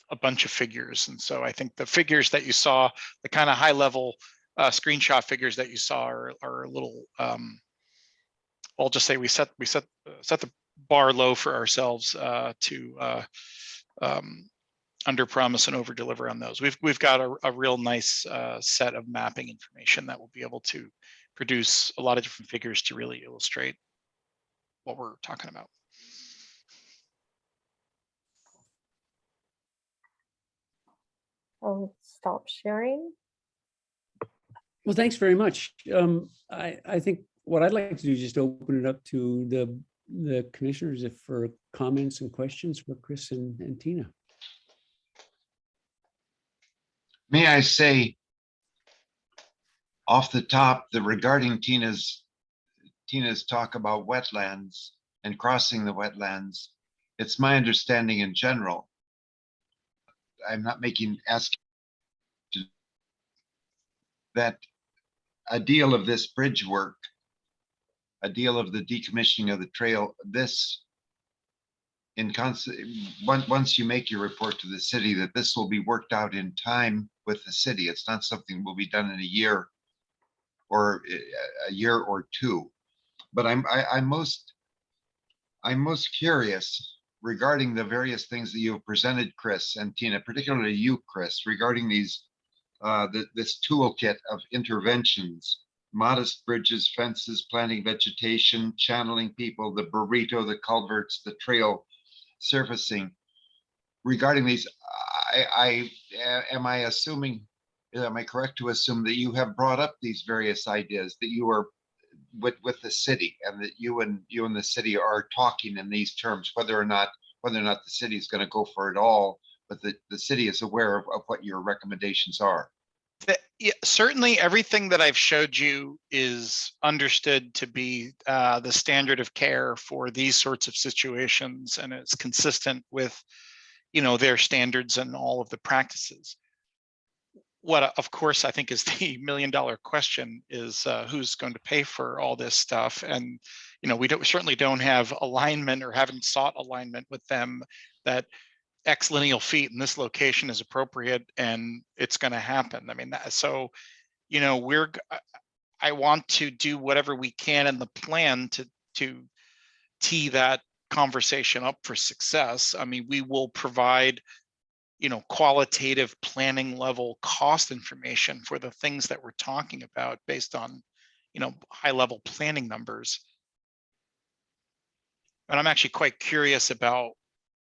a bunch of figures. And so I think the figures that you saw, the kind of high level screenshot figures that you saw are a little, I'll just say we set the bar low for ourselves to under promise and over deliver on those. We've got a real nice set of mapping information that will be able to produce a lot of different figures to really illustrate what we're talking about. I'll stop sharing. Well, thanks very much. I think what I'd like to do is just open it up to the commissioners for comments and questions for Chris and Tina. May I say off the top that regarding Tina's talk about wetlands and crossing the wetlands, it's my understanding in general, I'm not asking that a deal of this bridge work, a deal of the decommissioning of the trail, once you make your report to the city, that this will be worked out in time with the city. It's not something that will be done in a year or two. But I'm most curious regarding the various things that you have presented, Chris and Tina, particularly you, Chris, regarding these this toolkit of interventions: modest bridges, fences, planting vegetation, channeling people, the burrito, the culverts, the trail surfacing. Regarding these, am I correct to assume that you have brought up these various ideas, that you are with the city, and that you and the city are talking in these terms, whether or not the city is going to go for it all, but the city is aware of what your recommendations are? Yeah, certainly everything that I've showed you is understood to be the standard of care for these sorts of situations, and it's consistent with their standards and all of the practices. what, of course, I think is the million-dollar question is who's going to pay for all this stuff? And, you know, we certainly don't have alignment or haven't sought alignment with them that X lineal feet in this location is appropriate and it's going to happen. I mean, so, you know, I want to do whatever we can in the plan to tee that conversation up for success. I mean, we will provide, you know, qualitative planning level cost information for the things that we're talking about based on, you know, high level planning numbers. And I'm actually quite curious about,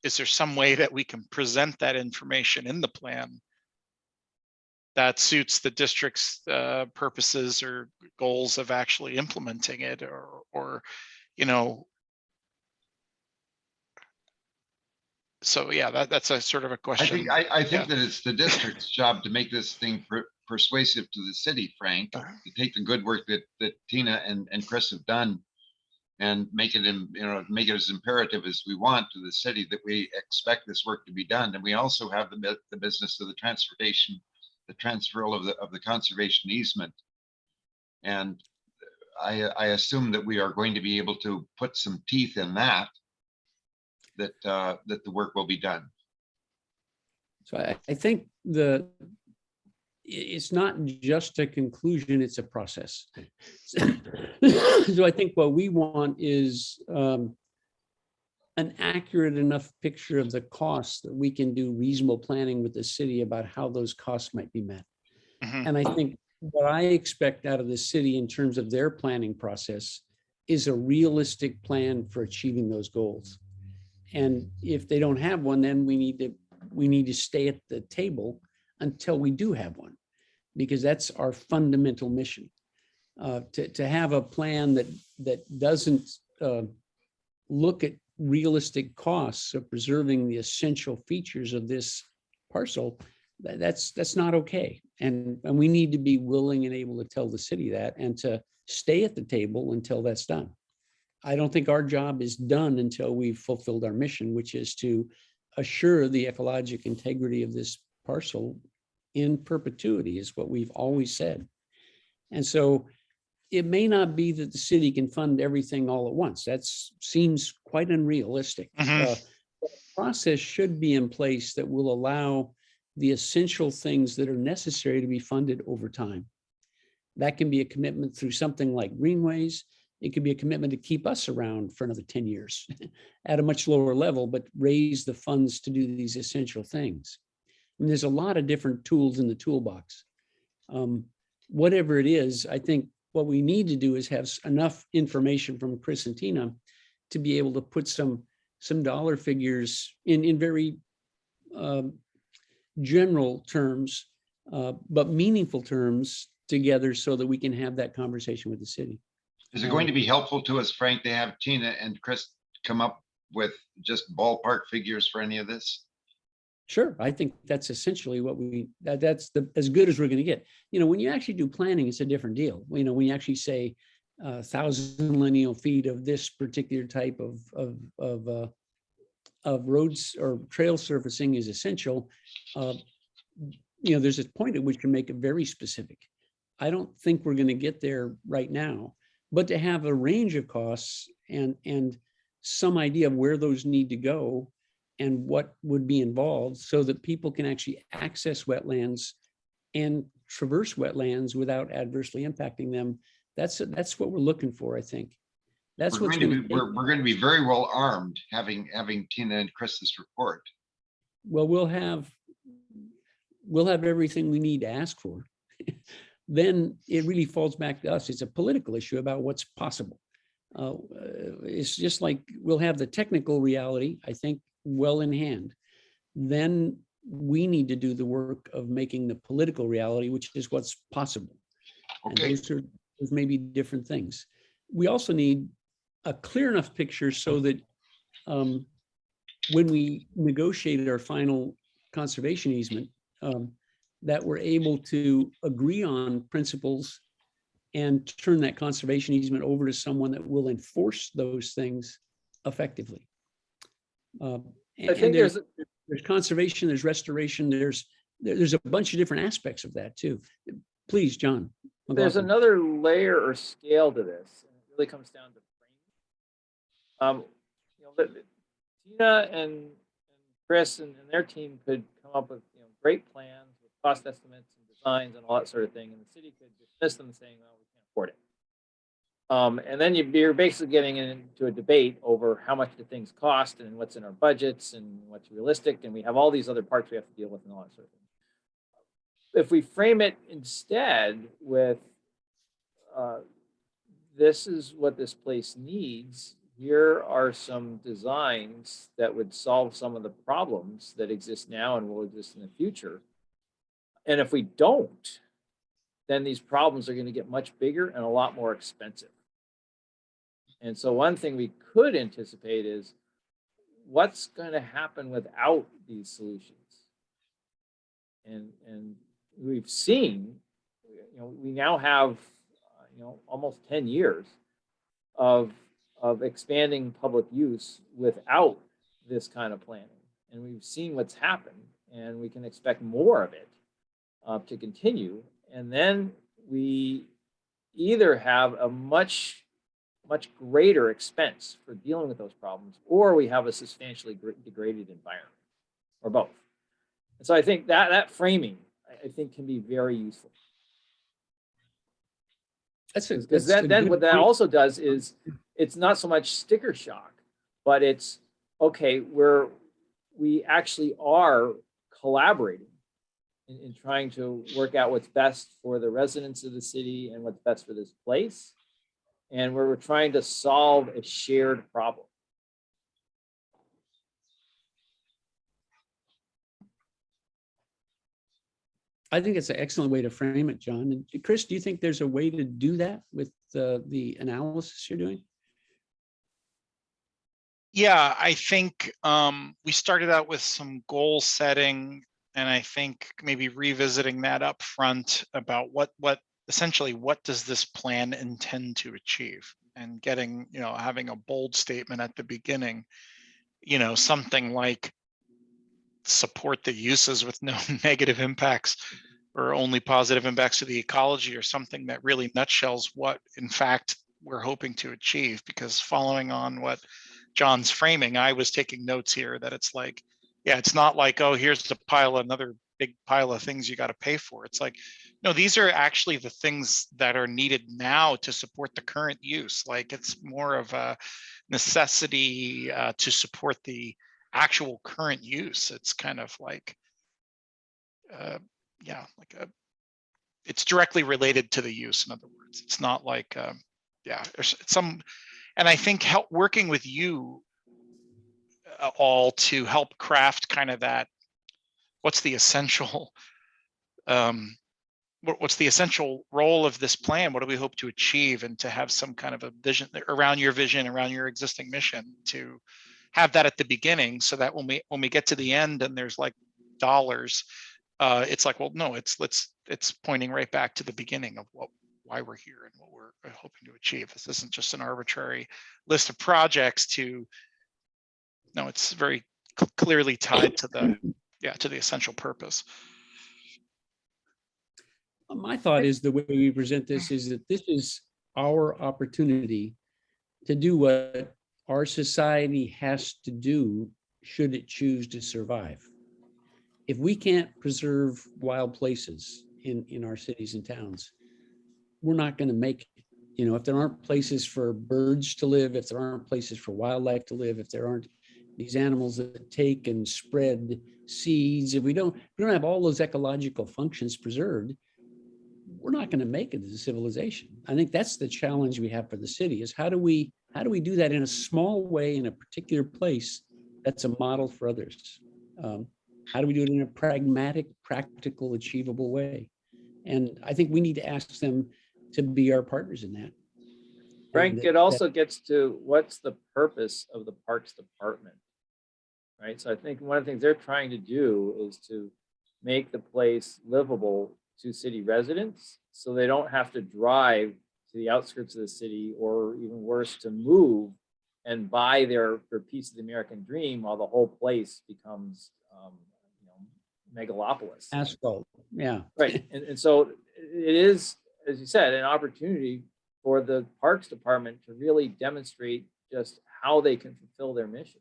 is there some way that we can present that information in the plan that suits the district's purposes or goals of actually implementing it, or, you know, so yeah, that's a sort of a question. I think that it's the district's job to make this thing persuasive to the city, Frank, to take the good work that Tina and Chris have done and make it make it as imperative as we want to the city that we expect this work to be done. And we also have the business of the transportation, the transfer of the conservation easement. And I assume that we are going to be able to put some teeth in that the work will be done. So I think it's not just a conclusion, it's a process. So I think what we want is an accurate enough picture of the costs that we can do reasonable planning with the city about how those costs might be met. Mhm. And I think what I expect out of the city in terms of their planning process is a realistic plan for achieving those goals. And if they don't have one, then we need to stay at the table until we do have one, because that's our fundamental mission. To have a plan that doesn't look at realistic costs of preserving the essential features of this parcel, that's not okay. And we need to be willing and able to tell the city that, and to stay at the table until that's done. I don't think our job is done until we've fulfilled our mission, which is to assure the ecologic integrity of this parcel in perpetuity, is what we've always said. And so it may not be that the city can fund everything all at once. That seems quite unrealistic. Mhm. The process should be in place that will allow the essential things that are necessary to be funded over time. That can be a commitment through something like greenways. It could be a commitment to keep us around for another 10 years at a much lower level, but raise the funds to do these essential things. I mean, there's a lot of different tools in the toolbox. Whatever it is, I think what we need to do is have enough information from Chris and Tina to be able to put some dollar figures in very general terms, but meaningful terms together so that we can have that conversation with the city. Is it going to be helpful to us, Frank, to have Tina and Chris come up with just ballpark figures for any of this? Sure, I think that's essentially what that's as good as we're going to get. You know, when you actually do planning, it's a different deal. You know, when you actually say 1,000 lineal feet of this particular type of roads or trail surfacing is essential. You know, there's a point at which you make it very specific. I don't think we're going to get there right now, but to have a range of costs and some idea of where those need to go and what would be involved so that people can actually access wetlands and traverse wetlands without adversely impacting them. That's what we're looking for, I think. That's We're what's going to be very well armed having Tina and Chris's report. Well, we'll have everything we need to ask for. Then it really falls back to us. It's a political issue about what's possible. It's just like we'll have the technical reality, I think, well in hand. Then we need to do the work of making the political reality, which is what's possible. Okay. And those may be different things. We also need a clear enough picture so that when we negotiated our final conservation easement, that we're able to agree on principles and turn that conservation easement over to someone that will enforce those things effectively. I think there's conservation, there's restoration, there's there's a bunch of different aspects of that too. Please, John. There's McLaughlin. another layer or scale to this. And it really comes down to framing. Tina and Chris and their team could come up with great plans with cost estimates and designs and all that sort of thing, and the city could dismiss them saying, "Well, we can't afford it." And then you're basically getting into a debate over how much do things cost and what's in our budgets and what's realistic, and we have all these other parts we have to deal with and all that sort of thing. If we frame it instead with this is what this place needs, here are some designs that would solve some of the problems that exist now and will exist in the future. And if we don't, then these problems are going to get much bigger and a lot more expensive. And so one thing we could anticipate is what's going to happen without these solutions. And we've seen, we now have, almost 10 years of expanding public use without this kind of planning. And we've seen what's happened, and we can expect more of it to continue. And then we either have a much greater expense for dealing with those problems, or we have a substantially degraded environment, or both. And so I think that framing, I think, can be very useful. Because then what that also does is it's not so much sticker shock, but it's okay, we actually are collaborating in trying to work out what's best for the residents of the city and what's best for this place, and where we're trying to solve a shared problem. I think it's an excellent way to frame it, John. And Chris, do you think there's a way to do that with the analysis you're doing? Yeah, I think we started out with some goal setting, and I think maybe revisiting that up front about what essentially what does this plan intend to achieve, and getting, having a bold statement at the beginning, something like support the uses with no negative impacts or only positive impacts to the ecology, or something that really nutshells what in fact we're hoping to achieve. Because following on what John's framing, I was taking notes here that it's like, yeah, it's not like, oh, here's another big pile of things you got to pay for. It's like, no, these are actually the things that are needed now to support the current use. Like, it's more of a necessity to support the actual current use. It's kind of like, it's directly related to the use. In other words, it's not like, there's some, and I think working with you all to help craft kind of that, what's the essential role of this plan? What do we hope to achieve? And to have some kind of a vision around your existing mission, to have that at the beginning, so that when we get to the end and there's like dollars, it's like, well, no, it's pointing right back to the beginning of why we're here and what we're hoping to achieve. This isn't just an arbitrary list of projects no, it's very clearly tied to the essential purpose. My thought is the way we present this is that this is our opportunity to do what our society has to do should it choose to survive. If we can't preserve wild places in our cities and towns, we're not going to make it. If there aren't places for birds to live, if there aren't places for wildlife to live, if there aren't these animals that take and spread seeds, if we don't have all those ecological functions preserved, we're not going to make it as a civilization. I think that's the challenge we have for the city, is how do we do that in a small way in a particular place that's a model for others? How do we do it in a pragmatic, practical, achievable way? And I think we need to ask them to be our partners in that. Frank, it also gets to what's the purpose of the Parks Department, right? So I think one of the things they're trying to do is to make the place livable to city residents, so they don't have to drive to the outskirts of the city, or even worse, to move and buy their piece of the American dream while the whole place becomes megalopolis. Asphalt, yeah. Right. And so it is, as you said, an opportunity for the Parks Department to really demonstrate just how they can fulfill their mission.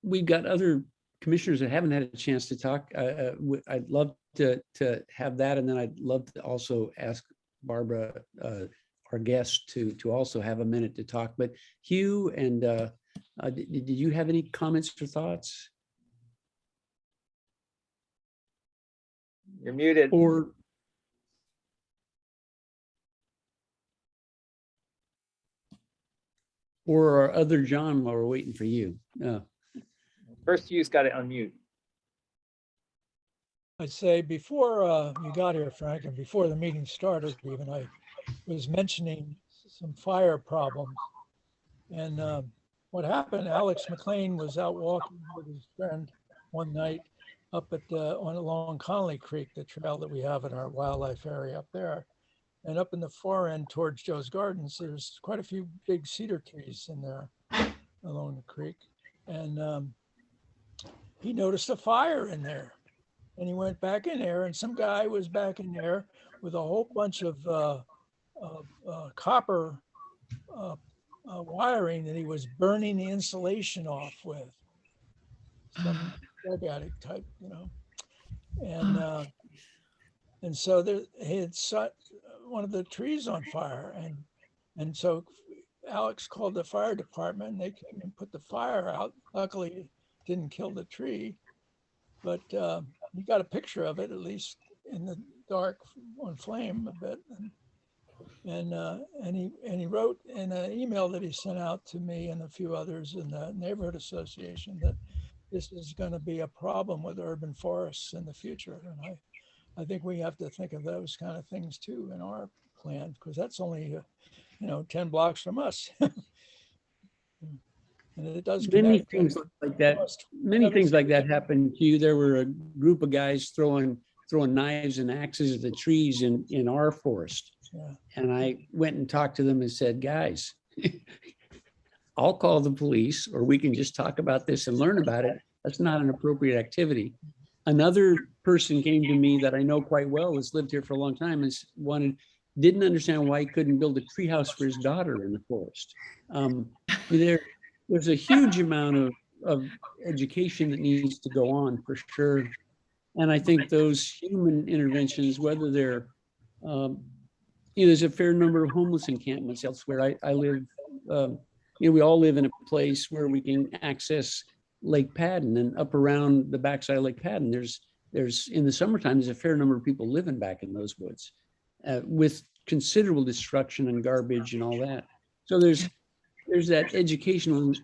We've got other commissioners that haven't had a chance to talk. I'd love to have that, and then I'd love to also ask Barbara, our guest, to also have a minute to talk. But Hugh and did you have any comments or thoughts? You're muted. Or our other John, while we're waiting for you. First, you've got to unmute. I'd say before you got here, Frank, and before the meeting started, even I was mentioning some fire problems. And what happened, Alex McLean was out walking with his friend one night up at along Connolly Creek, the trail that we have in our wildlife area up there. And up in the far end towards Joe's Gardens, there's quite a few big cedar trees in there along the creek. And he noticed a fire in there. And he went back in there, and some guy was back in there with a whole bunch of copper wiring that he was burning the insulation off with. Some drug addict type, you know. And so there, he had set one of the trees on fire, and so Alex called the fire department, and they came and put the fire out. Luckily, it didn't kill the tree, but he got a picture of it, at least in the dark, on flame a bit. And he wrote in an email that he sent out to me and a few others in the neighborhood association that this is going to be a problem with urban forests in the future. And I think we have to think of those kind of things too in our plan, because that's only 10 blocks from us. And it does many things like that. Many things like that happened to you. There were a group of guys throwing knives and axes at the trees in our forest. Yeah. And I went and talked to them and said, guys, I'll call the police, or we can just talk about this and learn about it. That's not an appropriate activity. Another person came to me that I know quite well, has lived here for a long time, and didn't understand why he couldn't build a treehouse for his daughter in the forest. There's a huge amount of education that needs to go on, for sure. And I think those human interventions, whether they're, there's a fair number of homeless encampments elsewhere. I live, we all live in a place where we can access Lake Padden, and up around the backside of Lake Padden, there's in the summertime, there's a fair number of people living back in those woods with considerable destruction and garbage and all that. So there's that educational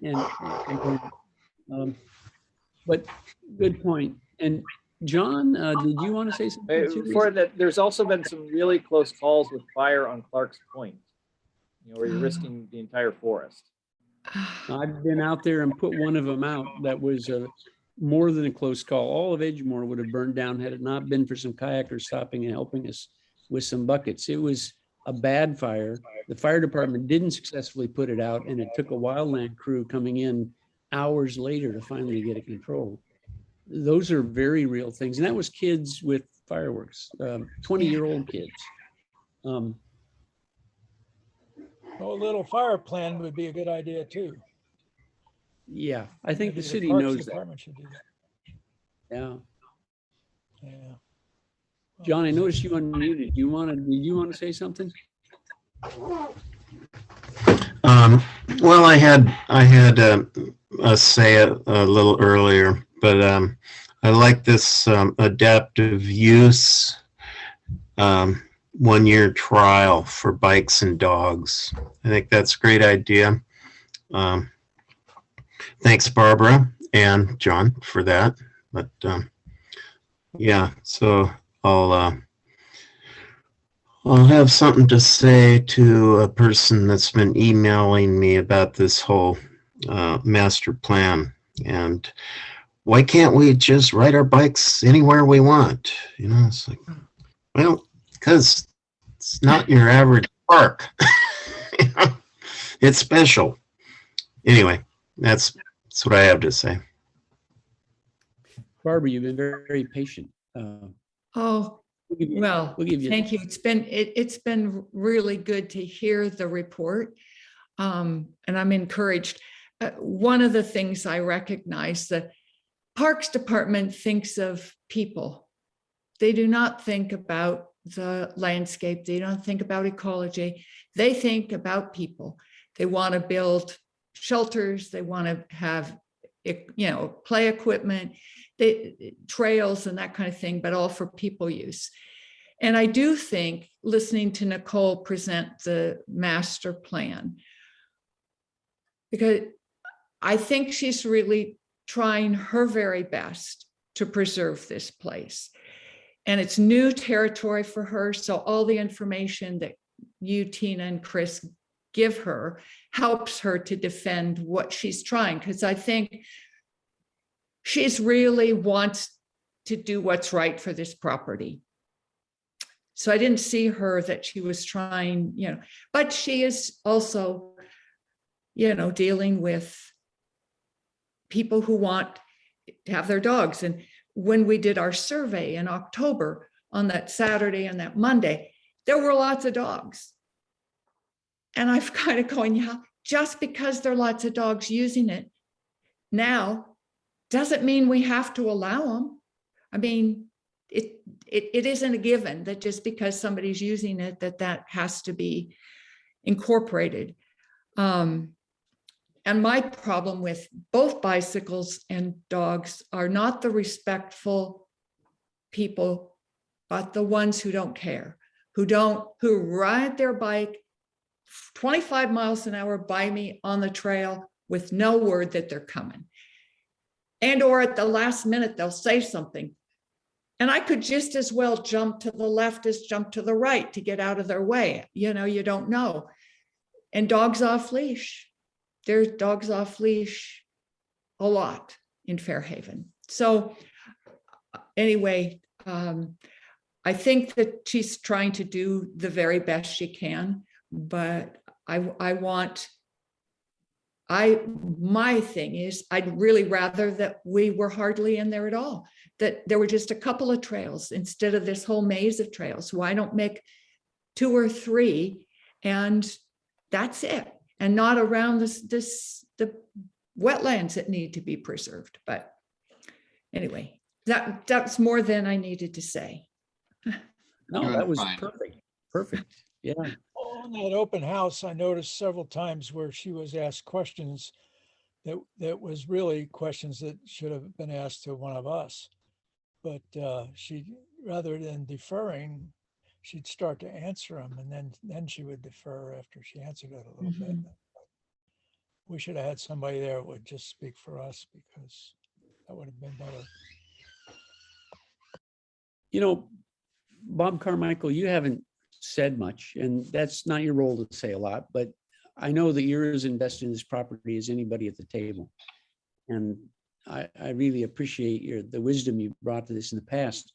but good point. And John, did you want to say something? Before that, there's also been some really close calls with fire on Clark's Point, where you're risking the entire forest. I've been out there and put one of them out. That was more than a close call. All of Edgemoor would have burned down had it not been for some kayakers stopping and helping us with some buckets. It was a bad fire. The fire department didn't successfully put it out, and it took a wildland crew coming in hours later to finally get it controlled. Those are very real things. And that was kids with fireworks, 20-year-old kids. A little fire plan would be a good idea too. Yeah, I think Maybe the city Parks knows Department that. should do that. Yeah. Yeah. John, I noticed you unmuted. Did you want to say something? Well, I had a say a little earlier, but I like this adaptive use 1-year trial for bikes and dogs. I think that's a great idea. Thanks, Barbara and John, for that. But yeah, so I'll have something to say to a person that's been emailing me about this whole master plan. And why can't we just ride our bikes anywhere we want? It's like, well, because it's not your average park. It's special. Anyway, That's what I have to say. Barbara, you've been very, very patient. Oh, We'll give you- well, we'll give you- thank you. It's been really good to hear the report. And I'm encouraged. One of the things I recognize, the Parks Department thinks of people. They do not think about the landscape. They don't think about ecology. They think about people. They want to build shelters. They want to have, play equipment, trails and that kind of thing, but all for people use. And I do think listening to Nicole present the master plan, because I think she's really trying her very best to preserve this place. And it's new territory for her. So all the information that you, Tina, and Chris give her helps her to defend what she's trying. Because I think she's really wants to do what's right for this property. So I didn't see her that she was trying, but she is also, dealing with people who want to have their dogs. And when we did our survey in October on that Saturday and that Monday, there were lots of dogs. And I've kind of going, yeah, just because there are lots of dogs using it now doesn't mean we have to allow them. I mean, it isn't a given that just because somebody's using it, that has to be incorporated. And my problem with both bicycles and dogs are not the respectful people, but the ones who don't care, who ride their bike 25 miles an hour by me on the trail with no word that they're coming. And or at the last minute, they'll say something. And I could just as well jump to the left as jump to the right to get out of their way. You don't know. And dogs off leash. There's dogs off leash a lot in Fairhaven. So anyway, I think that she's trying to do the very best she can, but my thing is, I'd really rather that we were hardly in there at all, that there were just a couple of trails instead of this whole maze of trails. Why don't make 2 or 3 and that's it, and not around the wetlands that need to be preserved. But anyway, that's more than I needed to say. No, Good, that was fine. perfect. Yeah. On that open house, I noticed several times where she was asked questions that was really questions that should have been asked to one of us. But she, rather than deferring, she'd start to answer them, and then she would defer after she answered it a little bit. We should have had somebody there that would just speak for us, because that would have been better. Bob Carmichael, you haven't said much, and that's not your role to say a lot, but I know that you're as invested in this property as anybody at the table. And I really appreciate the wisdom you brought to this in the past.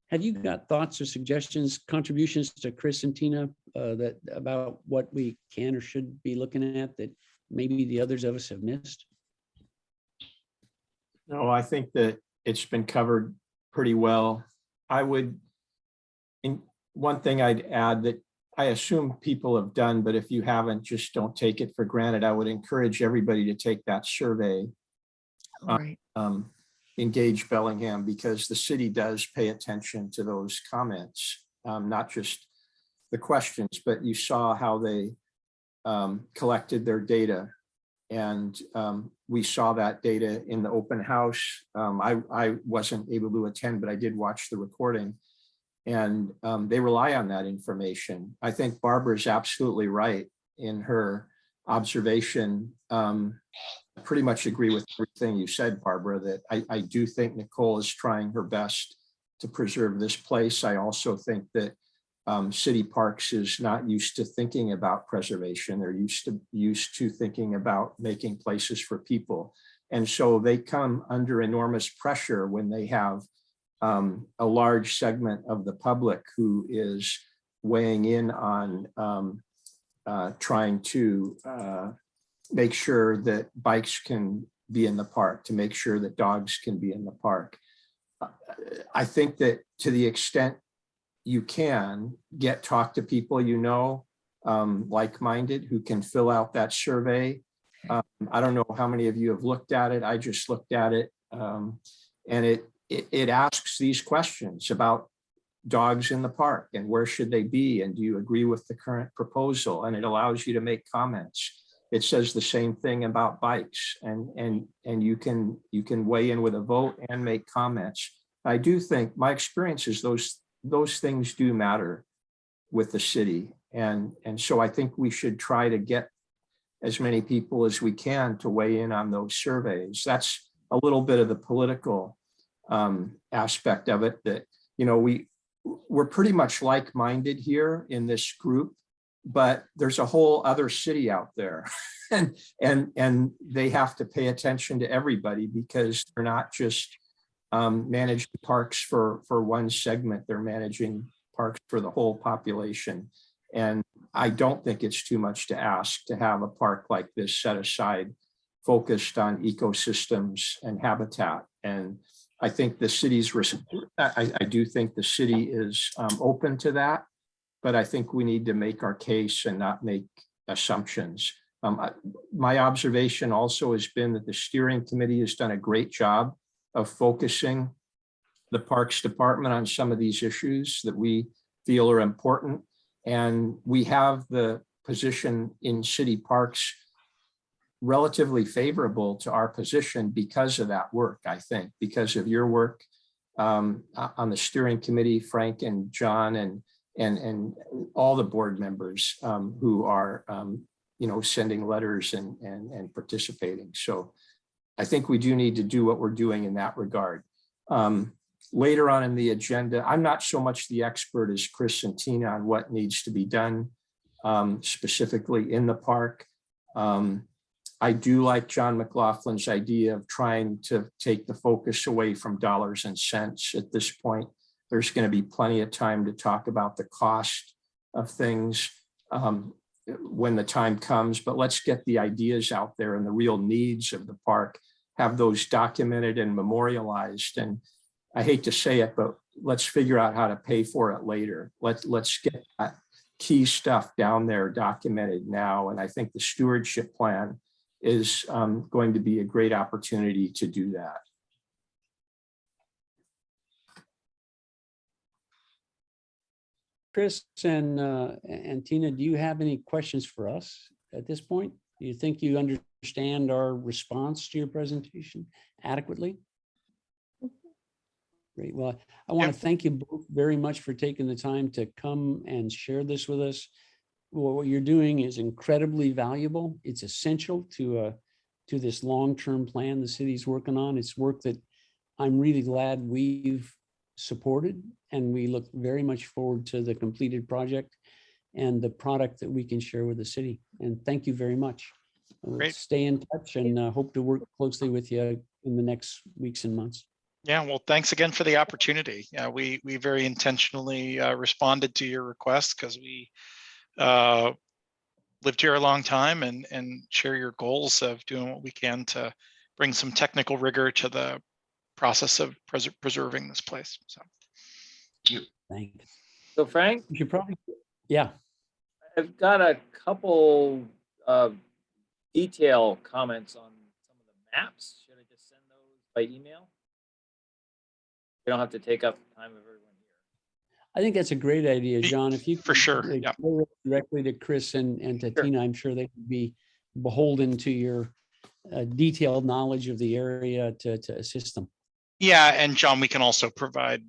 Have you got thoughts or suggestions, contributions to Chris and Tina that about what we can or should be looking at that maybe the others of us have missed? No, I think that it's been covered pretty well. One thing I'd add that I assume people have done, but if you haven't, just don't take it for granted. I would encourage everybody to take that survey. All right. Engage Bellingham, because the city does pay attention to those comments, not just the questions, but you saw how they collected their data. And we saw that data in the open house. I wasn't able to attend, but I did watch the recording. And they rely on that information. I think Barbara's absolutely right in her observation. Pretty much agree with everything you said, Barbara, that I do think Nicole is trying her best to preserve this place. I also think that City Parks is not used to thinking about preservation. They're used to thinking about making places for people. And so they come under enormous pressure when they have a large segment of the public who is weighing in on trying to make sure that bikes can be in the park, to make sure that dogs can be in the park. I think that to the extent you can talk to people, like-minded, who can fill out that survey. I don't know how many of you have looked at it. I just looked at it. And it asks these questions about dogs in the park and where should they be? And do you agree with the current proposal? And it allows you to make comments. It says the same thing about bikes, and you can weigh in with a vote and make comments. I do think my experience is those things do matter with the city. And so I think we should try to get as many people as we can to weigh in on those surveys. That's a little bit of the political aspect of it, that, we're pretty much like-minded here in this group, but there's a whole other city out there. and they have to pay attention to everybody, because they're not just managing parks for one segment, they're managing parks for the whole population. And I don't think it's too much to ask to have a park like this set aside, focused on ecosystems and habitat. And I think the city's, I do think the city is open to that, but I think we need to make our case and not make assumptions. My observation also has been that the steering committee has done a great job of focusing the Parks Department on some of these issues that we feel are important. And we have the position in city parks relatively favorable to our position because of that work, I think, because of your work on the steering committee, Frank and John, and all the board members who are sending letters and participating. So I think we do need to do what we're doing in that regard. Later on in the agenda, I'm not so much the expert as Chris and Tina on what needs to be done specifically in the park. I do like John McLaughlin's idea of trying to take the focus away from dollars and cents at this point. There's going to be plenty of time to talk about the cost of things when the time comes, but let's get the ideas out there and the real needs of the park, have those documented and memorialized. And I hate to say it, but let's figure out how to pay for it later. Let's get that key stuff down there documented now. And I think the stewardship plan is going to be a great opportunity to do that. Chris and Tina, do you have any questions for us at this point? Do you think you understand our response to your presentation adequately? Great. Well, I want to thank you both very much for taking the time to come and share this with us. What you're doing is incredibly valuable. It's essential to this long-term plan the city's working on. It's work that I'm really glad we've supported, and we look very much forward to the completed project and the product that we can share with the city. And thank you very much. Great. Stay in touch and hope to work closely with you in the next weeks and months. Yeah, well, thanks again for the opportunity. We very intentionally responded to your request because we lived here a long time and share your goals of doing what we can to bring some technical rigor to the process of preserving this place. So Thanks. So Frank, You should probably, yeah. I've got a couple of detail comments on some of the maps. Should I just send those by email? We don't have to take up the time of everyone here. I think that's a great idea, John. If you For sure, yeah. go directly to Chris and to Sure. Tina, I'm sure they would be beholden to your detailed knowledge of the area to assist them. yeah, and John, we can also provide,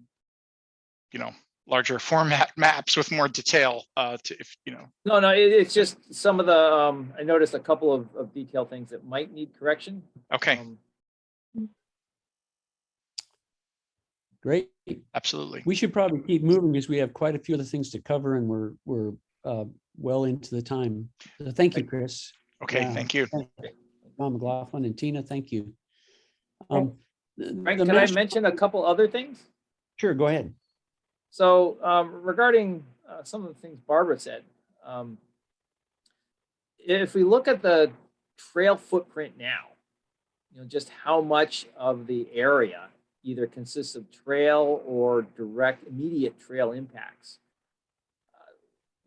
larger format maps with more detail to if No, it's just some of the, I noticed a couple of detail things that might need correction. Okay, Great. absolutely. We should probably keep moving because we have quite a few other things to cover and we're well into the time. So thank you, Chris. Okay, thank you. John McLaughlin and Tina, thank you. Frank, can I mention a couple other things? Sure, go ahead. So regarding some of the things Barbara said, if we look at the trail footprint now, just how much of the area either consists of trail or direct immediate trail impacts.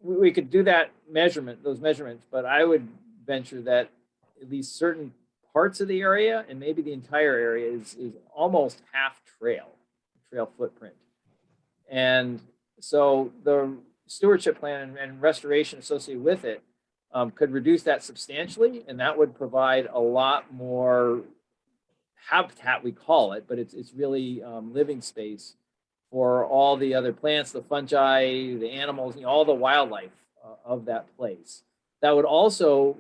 We could do those measurements, but I would venture that at least certain parts of the area and maybe the entire area is almost half trail footprint. And so the stewardship plan and restoration associated with it could reduce that substantially, and that would provide a lot more habitat, we call it, but it's really living space for all the other plants, the fungi, the animals, all the wildlife of that place. That would also,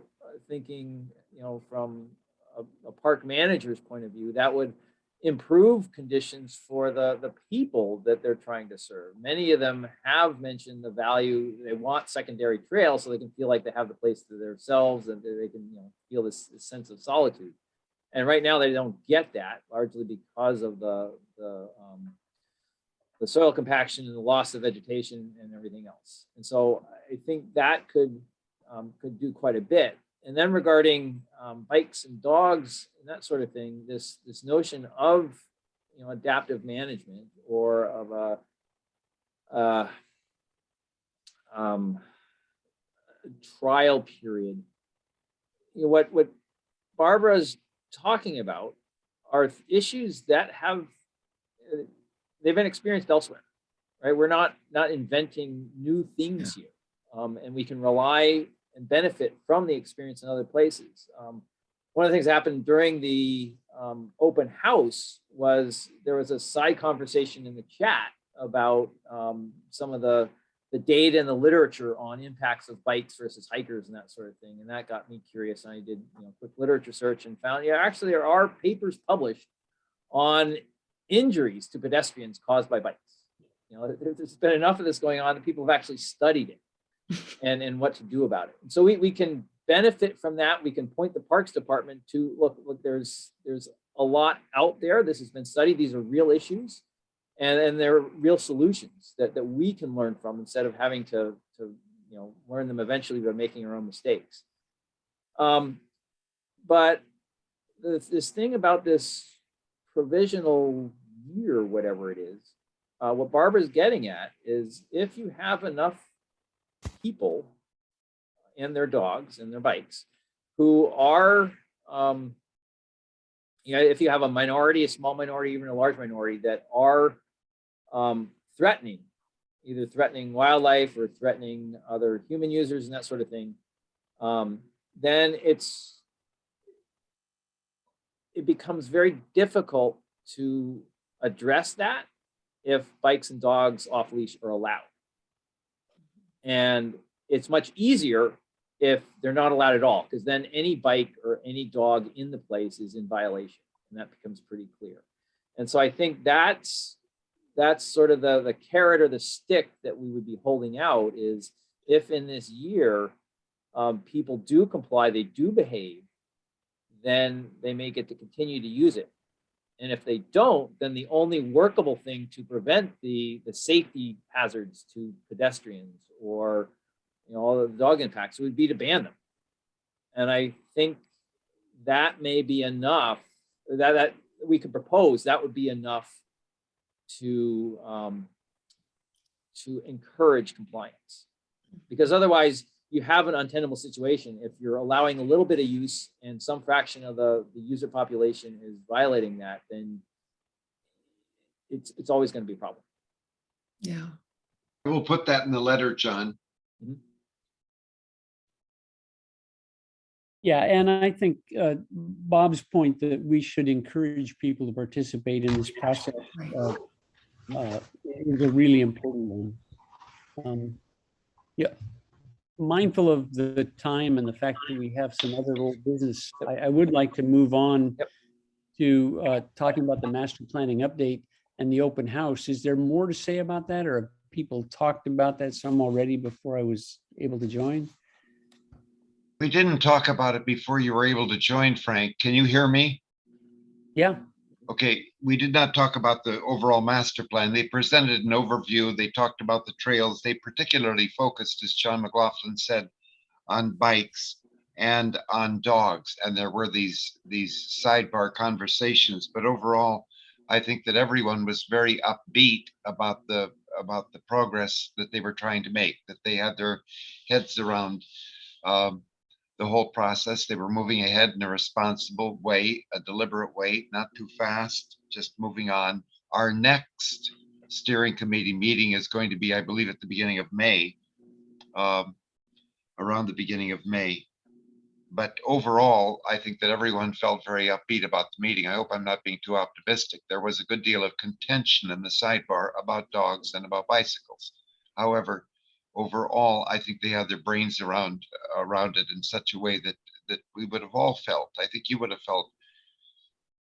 thinking, from a park manager's point of view, that would improve conditions for the people that they're trying to serve. Many of them have mentioned the value, they want secondary trails so they can feel like they have the place to themselves and they can feel this sense of solitude. And right now they don't get that, largely because of the soil compaction and the loss of vegetation and everything else. And so I think that could do quite a bit. And then regarding bikes and dogs and that sort of thing, this notion of adaptive management or of a trial period, what Barbara's talking about are issues that they've been experienced elsewhere, right? We're not inventing new things here, and we can rely and benefit from the experience in other places. One of the things that happened during the open house was there was a side conversation in the chat about some of the data and the literature on impacts of bikes versus hikers and that sort of thing. And that got me curious. And I did quick literature search and found, actually there are papers published on injuries to pedestrians caused by bikes. There's been enough of this going on that people have actually studied it and what to do about it. And so we can benefit from that. We can point the Parks Department to, look, there's a lot out there. This has been studied. These are real issues. And there are real solutions that we can learn from instead of having to learn them eventually by making our own mistakes. But this thing about this provisional year, whatever it is, what Barbara's getting at is if you have enough people and their dogs and their bikes who are, if you have a minority, a small minority, even a large minority that are threatening, either threatening wildlife or threatening other human users and that sort of thing, then it becomes very difficult to address that if bikes and dogs off leash are allowed. And it's much easier if they're not allowed at all, because then any bike or any dog in the place is in violation, and that becomes pretty clear. And so I think that's sort of the carrot or the stick that we would be holding out, is if in this year people do comply, they do behave, then they may get to continue to use it. And if they don't, then the only workable thing to prevent the safety hazards to pedestrians or all the dog impacts would be to ban them. And I think that may be enough, that we could propose that would be enough to encourage compliance. Because otherwise you have an untenable situation. If you're allowing a little bit of use and some fraction of the user population is violating that, then it's always going to be a problem. Yeah. I will put that in the letter, John. Mm-hmm. Yeah, and I think Bob's point that we should encourage people to participate in this process is a really important one. Yeah, mindful of the time and the fact that we have some other old business, I would like to move on to talking about the master planning update and the open house. Is there more to say about that, or have people talked about that some already before I was able to join? We didn't talk about it before you were able to join, Frank. Can you hear me? Yeah. Okay, we did not talk about the overall master plan. They presented an overview. They talked about the trails. They particularly focused, as John McLaughlin said, on bikes. and on dogs. And there were these sidebar conversations, but overall, I think that everyone was very upbeat about the progress that they were trying to make, that they had their heads around the whole process. They were moving ahead in a responsible way, a deliberate way, not too fast, just moving on. Our next steering committee meeting is going to be, I believe, at the beginning of May, around the beginning of May. But overall, I think that everyone felt very upbeat about the meeting. I hope I'm not being too optimistic. There was a good deal of contention in the sidebar about dogs and about bicycles. However, overall, I think they had their brains around it in such a way that we would have all felt. I think you would have felt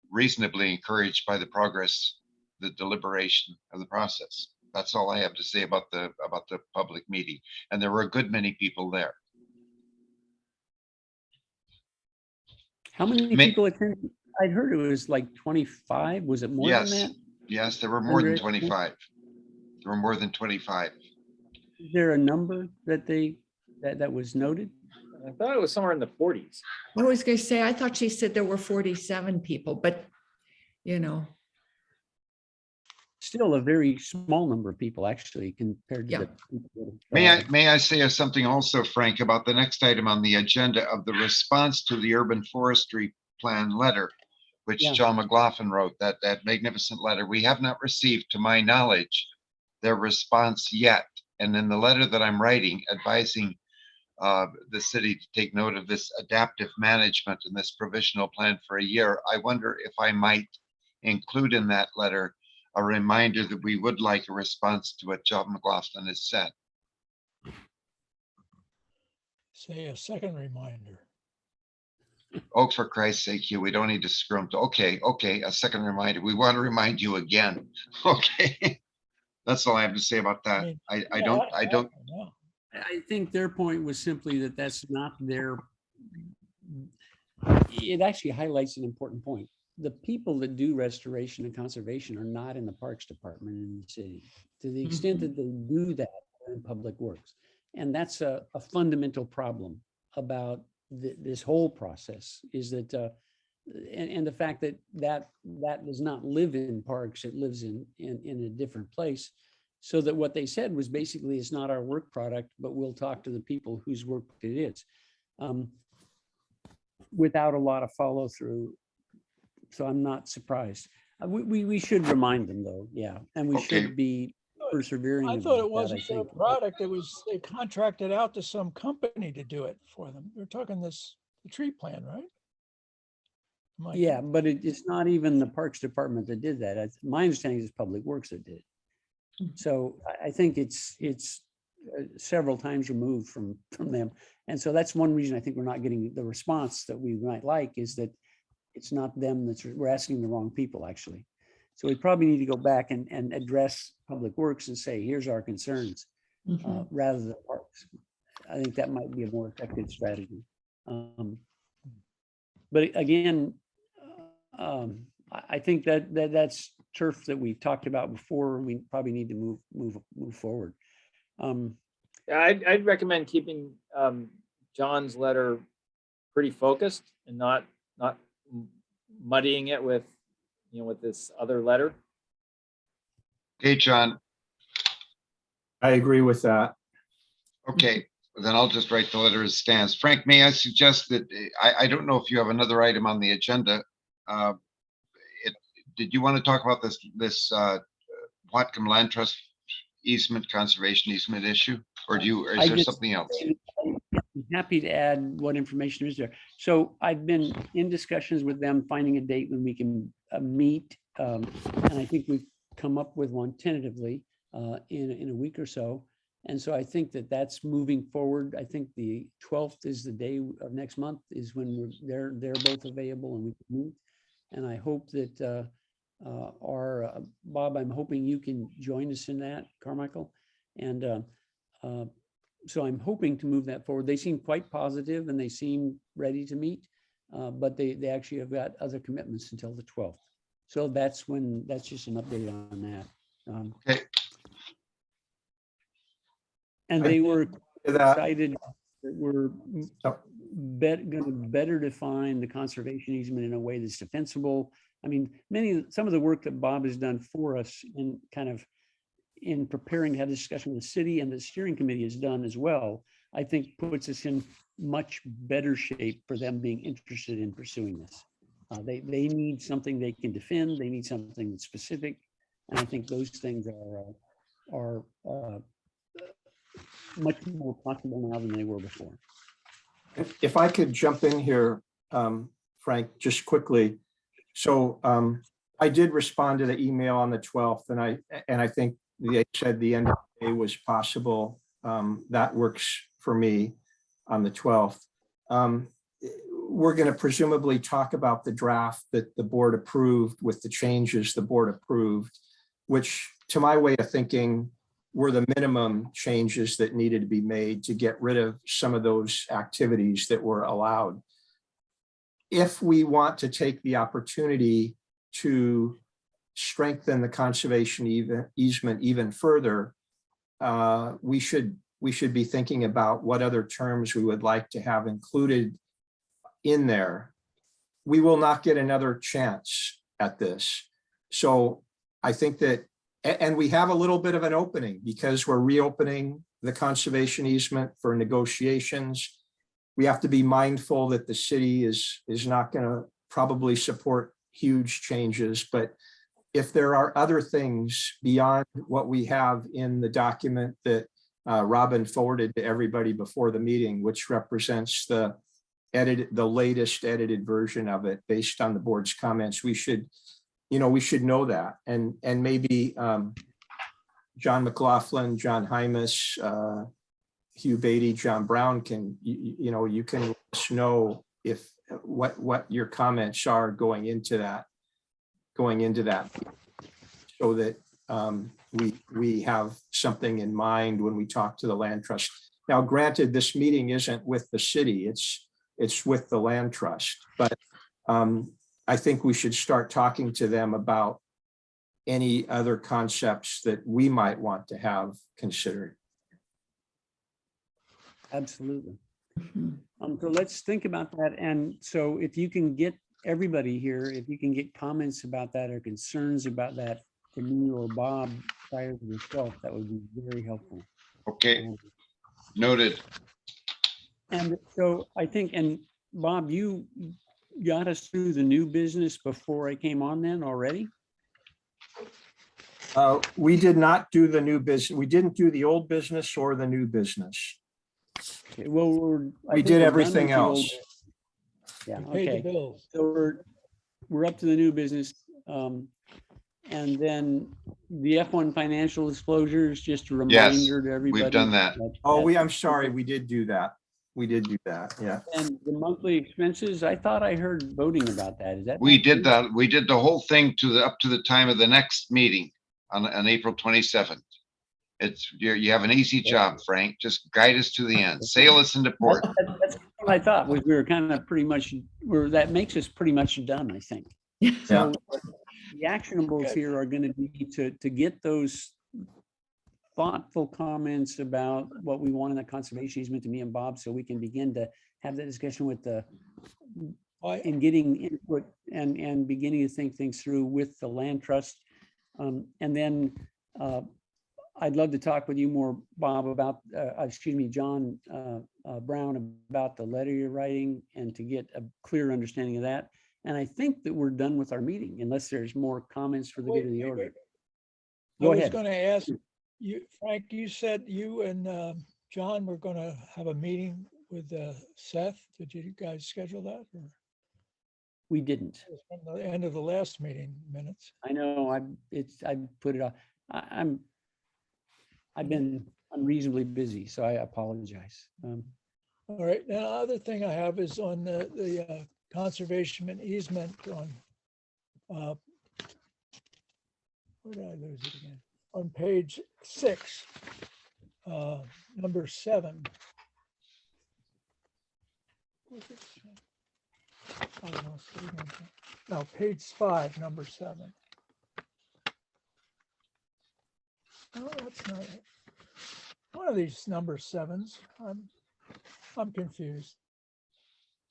reasonably encouraged by the progress, the deliberation of the process. That's all I have to say about the public meeting. And there were a good many people there. How many people attended? I'd heard it was like 25. Was it more than that? Yes, there were more than 100? 25. There were more than 25. Is there a number that was noted? I thought it was somewhere in the 40s. I was going to say, I thought she said there were 47 people, but you know, Still a very small number of people actually compared to Yeah. the people that, May I say something also, Frank, about the next item on the agenda of the response to the urban forestry plan letter, which Yeah. John McLaughlin wrote, that magnificent letter. We have not received, to my knowledge, their response yet. And in the letter that I'm writing, advising the city to take note of this adaptive management and this provisional plan for a year, I wonder if I might include in that letter a reminder that we would like a response to what John McLaughlin has said. Say a second reminder. Oh, for Christ's sake, Hugh, we don't need to scrum. Okay, a second reminder. We want to remind you again. Okay. That's all I have to say about that. mean, I yeah, don't, yeah. I think their point was simply that that's not their. It actually highlights an important point. The people that do restoration and conservation are not in the Parks Department in the city. To the extent that they do that in Public Works. And that's a fundamental problem about this whole process is that, and the fact that does not live in parks, it lives in a different place. So that what they said was basically, it's not our work product, but we'll talk to the people whose work it is. Without a lot of follow through. So I'm not surprised. We should remind them though, yeah, and we Okay. should be persevering. I thought about it wasn't that, I their think. product. It was, they contracted out to some company to do it for them. They're talking the tree plan, right? Am I- Yeah, but it's not even the Parks Department that did that. My understanding is Public Works that did it. So I think it's several times removed from them. And so that's one reason I think we're not getting the response that we might like, is that it's not them we're asking the wrong people actually. So we probably need to go back and address Public Works and say, here's our concerns, rather than Parks. I think that might be a more effective strategy. But again, I think that's turf that we've talked about before. We probably need to move forward. Yeah, I'd recommend keeping John's letter pretty focused and not muddying it with, with this other letter. okay, John, I agree with that. okay, then I'll just write the letter as stands. Frank, may I suggest that, I don't know if you have another item on the agenda. Did you want to talk about this Whatcom Land Trust easement, conservation easement issue? Or is I there just- something else? I'm happy to add what information is there. So I've been in discussions with them, finding a date when we can meet. And I think we've come up with one tentatively in a week or so. And so I think that's moving forward. I think the 12th is the day of next month is when they're both available and we can meet. And I hope that Bob, I'm hoping you can join us in that, Carmichael. And so I'm hoping to move that forward. They seem quite positive and they seem ready to meet, but they actually have got other commitments until the 12th. So that's just an update on that. Okay. And they were That, excited that we're going to better define the conservation easement in a way that's defensible. I mean, some of the work that Bob has done for us in kind of in preparing to have this discussion with the city and the steering committee has done as well, I think puts us in much better shape for them being interested in pursuing this. They need something they can defend. They need something that's specific. And I think those things are much more possible now than they were before. If I could jump in here, Frank, just quickly. So I did respond to the email on the 12th, and I think they said the end of the day was possible. That works for me on the 12th. We're going to presumably talk about the draft that the board approved with the changes the board approved, which to my way of thinking were the minimum changes that needed to be made to get rid of some of those activities that were allowed. If we want to take the opportunity to strengthen the conservation easement even further, we should be thinking about what other terms we would like to have included in there. We will not get another chance at this. So I think that, and we have a little bit of an opening because we're reopening the conservation easement for negotiations. We have to be mindful that the city is not going to probably support huge changes, but if there are other things beyond what we have in the document that Robin forwarded to everybody before the meeting, which represents the latest edited version of it based on the board's comments, we should know that. And maybe John McLaughlin, John Hymas, Hugh Beatty, John Brown can, you can let us know if what your comments are going into that, so that we have something in mind when we talk to the land trust. Now, granted, this meeting isn't with the city, it's with the land trust, but I think we should start talking to them about any other concepts that we might want to have considered. Absolutely. So let's think about that. And so if you can get everybody here, if you can get comments about that or concerns about that to me or Bob prior to the 12th, that would be very helpful. Okay, noted. And so I think, and Bob, you got us through the new business before I came on then already? We did not do the new business. We didn't do the old business or the new business. Okay, well, we did everything else. Yeah, We paid the okay. bills. So we're up to the new business. And then the F1 financial disclosures, just a reminder to everybody. We've done that. Oh, I'm sorry, we did do that. We did do that, yeah. And the monthly expenses, I thought I heard voting about that. Is that? We not did true? that. We did the whole thing up to the time of the next meeting on April 27th. You have an easy job, Frank. Just guide us to the end. Sail us into port. That's what I thought, was we were kind of pretty much, that makes us pretty much done, I think. So the actionables here are going to be to get those thoughtful comments about what we want in the conservation easement to me and Bob, so we can begin to have that discussion with and getting input and beginning to think things through with the land trust. And then I'd love to talk with you more, Bob, about, John Brown, about the letter you're writing and to get a clear understanding of that. And I think that we're done with our meeting, unless there's more comments for the good of the order. I was going to ask you, Frank, you said you and John were going to have a meeting with Seth. Did you guys schedule that? Or? We didn't. It was from the end of the last meeting minutes. I know. I put it off. I've been unreasonably busy, so I apologize. All right. Now, the other thing I have is on the conservation and easement on, where did I lose it again? On page 6, number 7. No, page 5, number 7. No, that's not it. One of these number 7s. I'm confused.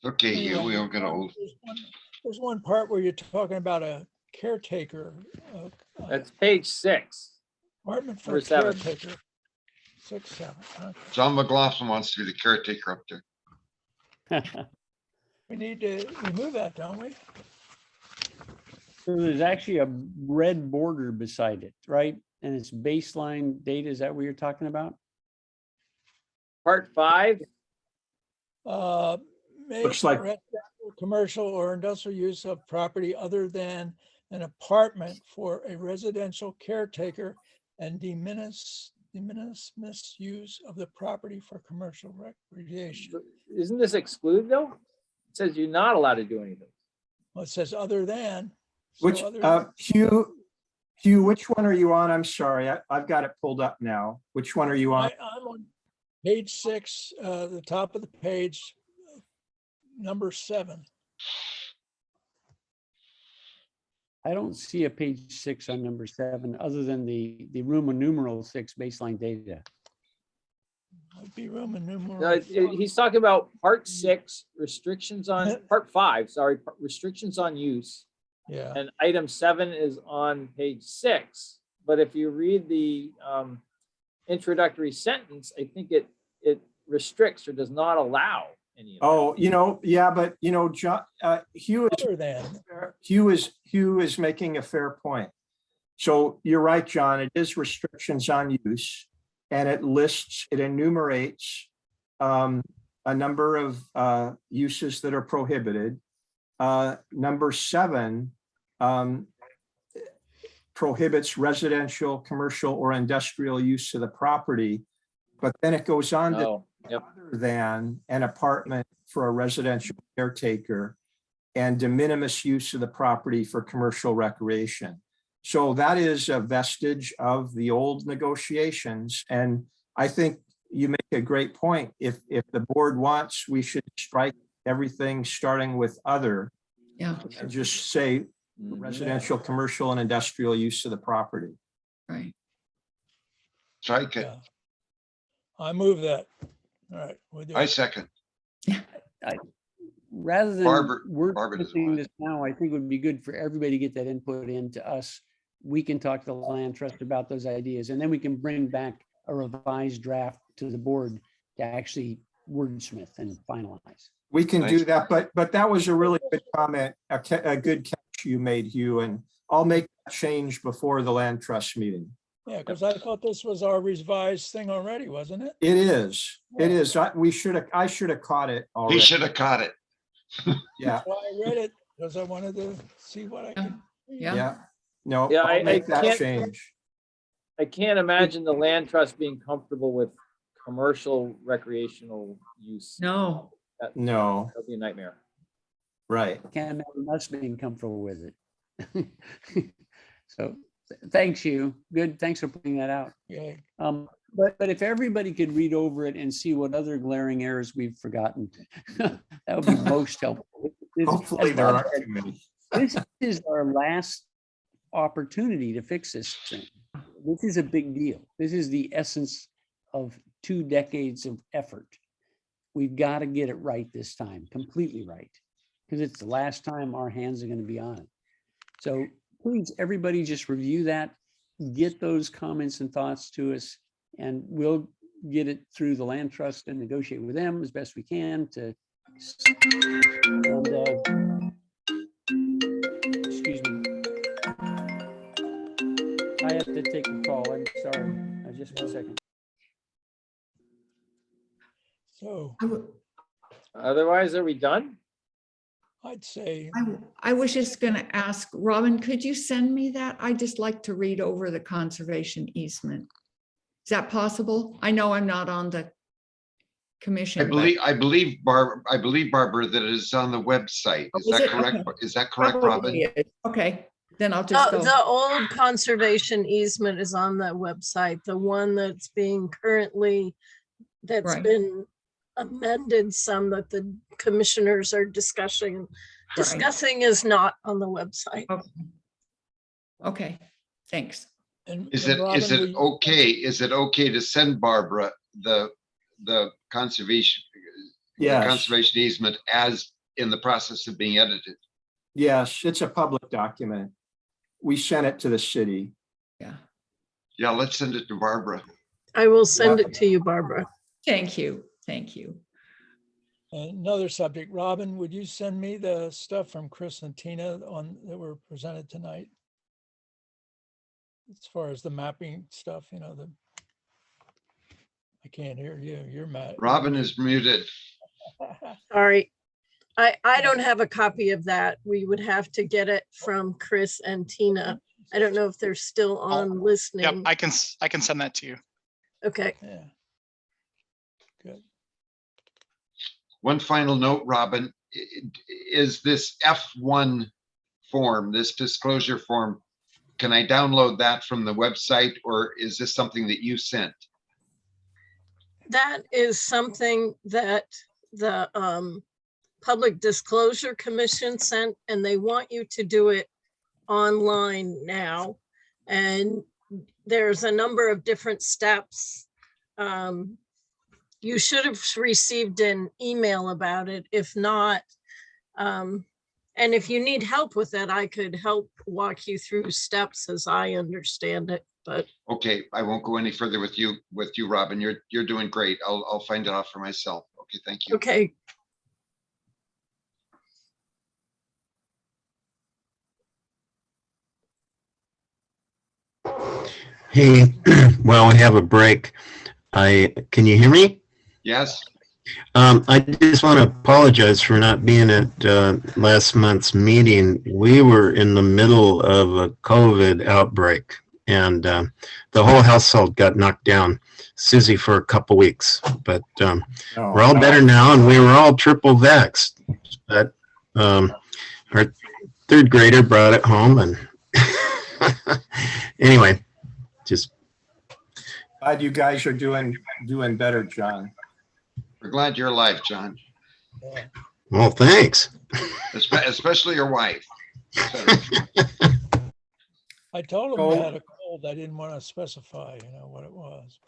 Okay, Hugh, we all got old. There's one part where you're talking about a caretaker, That's page 6. apartment for Number a 7. caretaker. 6, 7. Okay. John McLaughlin wants to be the caretaker up there. We need to remove that, don't we? So there's actually a red border beside it, right? And it's baseline data. Is that what you're talking about? Part 5. Looks like- Commercial or industrial use of property other than an apartment for a residential caretaker and de minimis misuse of the property for commercial recreation. Isn't this excluded though? It says you're not allowed to do anything. Well, it says other than. so Which, other- Hugh, which one are you on? I'm sorry, I've got it pulled up now. Which one are you on? I'm on page 6, the top of the page, number 7. I don't see a page 6 on number 7, other than the Roman numeral 6 baseline data. Would be Roman numeral. No, he's talking about part 6, restrictions on, part 5, sorry, restrictions on use. Yeah, And item 7 is on page 6. But if you read the introductory sentence, I think it restricts or does not allow any of that. Oh, yeah, but John, Hugh other than. is making a fair point. So you're right, John, it is restrictions on use, and it enumerates a number of uses that are prohibited. Number 7 prohibits residential, commercial, or industrial use of the property, but then it goes on to Oh, yep. other than an apartment for a residential caretaker and de minimis use of the property for commercial recreation. So that is a vestige of the old negotiations. And I think you make a great point. If the board wants, we should strike everything starting with other Yeah, and just say residential, commercial, and industrial use of the property. right. Strike it. Yeah. I move that. All right. we'll do I it. second. Rather than Barbara doesn't wordsmithing want this now, I think it would be good for everybody to get that input into us. We can talk to the land trust about those ideas, and then we can bring back a revised draft to the board to actually wordsmith and finalize. We can do Nice. that, but that was a really good comment, a good catch you made, Hugh, and I'll make that change before the land trust meeting. Yeah, because I thought this was our revised thing already, wasn't it? It is. I should have caught it He already. should have caught it. Yeah, That's why I read it, because I wanted to see what I could. Yeah. yeah. No, Yeah, I'll make that can't- change. I can't imagine the land trust being comfortable with commercial recreational use. No, No, That'd be a nightmare. right. Can't imagine us being comfortable with it. So thanks, you. Good. Thanks for pointing that out. Yeah, But if everybody could read over it and see what other glaring errors we've forgotten, that would be most helpful. Hopefully there aren't too many. This is our last opportunity to fix this thing. This is a big deal. This is the essence of 2 decades of effort. We've got to get it right this time, completely right, because it's the last time our hands are going to be on it. So please, everybody just review that, get those comments and thoughts to us, and we'll get it through the land trust and negotiate with them as best we can to. And, excuse me. I have to take a call. I'm sorry. Just 1 second. so Otherwise, are we done? I'd say, I was just going to ask, Robin, could you send me that? I just like to read over the conservation easement. Is that possible? I know I'm not on the commission. but I believe Barbara, that it is on the website. Is is that it? correct? Okay. Is that correct, Robin? probably is. Okay, then I'll just go. The old conservation easement is on the website. The one that's being currently, that's Right. been amended some that the commissioners are discussing is not on the website. Okay, thanks. and. Is and it Robin, okay? Is it okay to send Barbara the conservation? Yes, conservation easement as in the process of being edited. yes, it's a public document. We sent it to the city. Yeah, Yeah, let's send it to Barbara. I will send it to you, Barbara. thank you, thank you. Another subject, Robin, would you send me the stuff from Chris and Tina on that were presented tonight? As far as the mapping stuff, you know, I can't hear you. You're mad. Robin is muted. Sorry. I don't have a copy of that. We would have to get it from Chris and Tina. I don't know if they're still on Yep, listening. I can send that to you. Okay. Yeah. Good. One final note, Robin, is this F1 form, this disclosure form, can I download that from the website, or is this something that you sent? That is something that the Public Disclosure Commission sent, and they want you to do it online now. And there's a number of different steps. You should have received an email about it. If not, and if you need help with it, I could help walk you through steps as I understand it. But Okay, I won't go any further with you, Robin. You're doing great. I'll find it out for myself. Okay, thank you. okay. Hey, while we have a break, can you hear me? Yes, I just want to apologize for not being at last month's meeting. We were in the middle of a COVID outbreak, and the whole household got knocked down. Susie for a couple weeks, but we're all better now, and we were all triple vaxxed. But our third grader brought it home, and anyway, just Glad you guys are doing better, John. we're glad you're alive, John, Yeah. well, thanks. especially your wife. I told them So- I had a cold. I didn't want to specify, you know, what it was.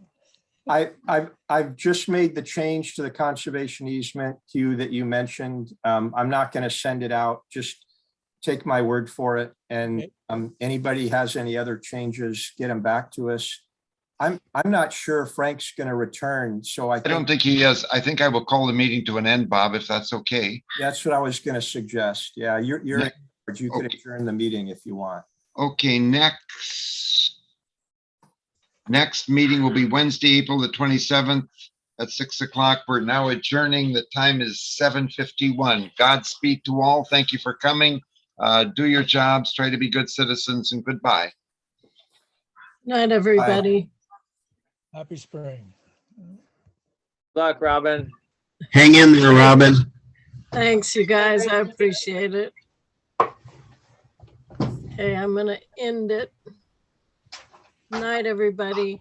I've just made the change to the conservation easement to you that you mentioned. I'm not going to send it out. Just take my word for it. And anybody has any other changes, get them back to us. I'm not sure Frank's going to return, so I don't think he is. I think I will call the meeting to an end, Bob, if that's okay. that's what I was going to suggest. Yeah, you're in charge. You could Okay. adjourn the meeting if you want. Okay, next meeting will be Wednesday, April the 27th at 6 o'clock. We're now adjourning. The time is 7:51. Godspeed to all. Thank you for coming. Do your jobs, try to be good citizens, and goodbye. Night, everybody. Happy spring. Good luck, Robin. Hang in there, Robin. Thanks, you guys. I appreciate it. Okay, I'm gonna end it. Night, everybody.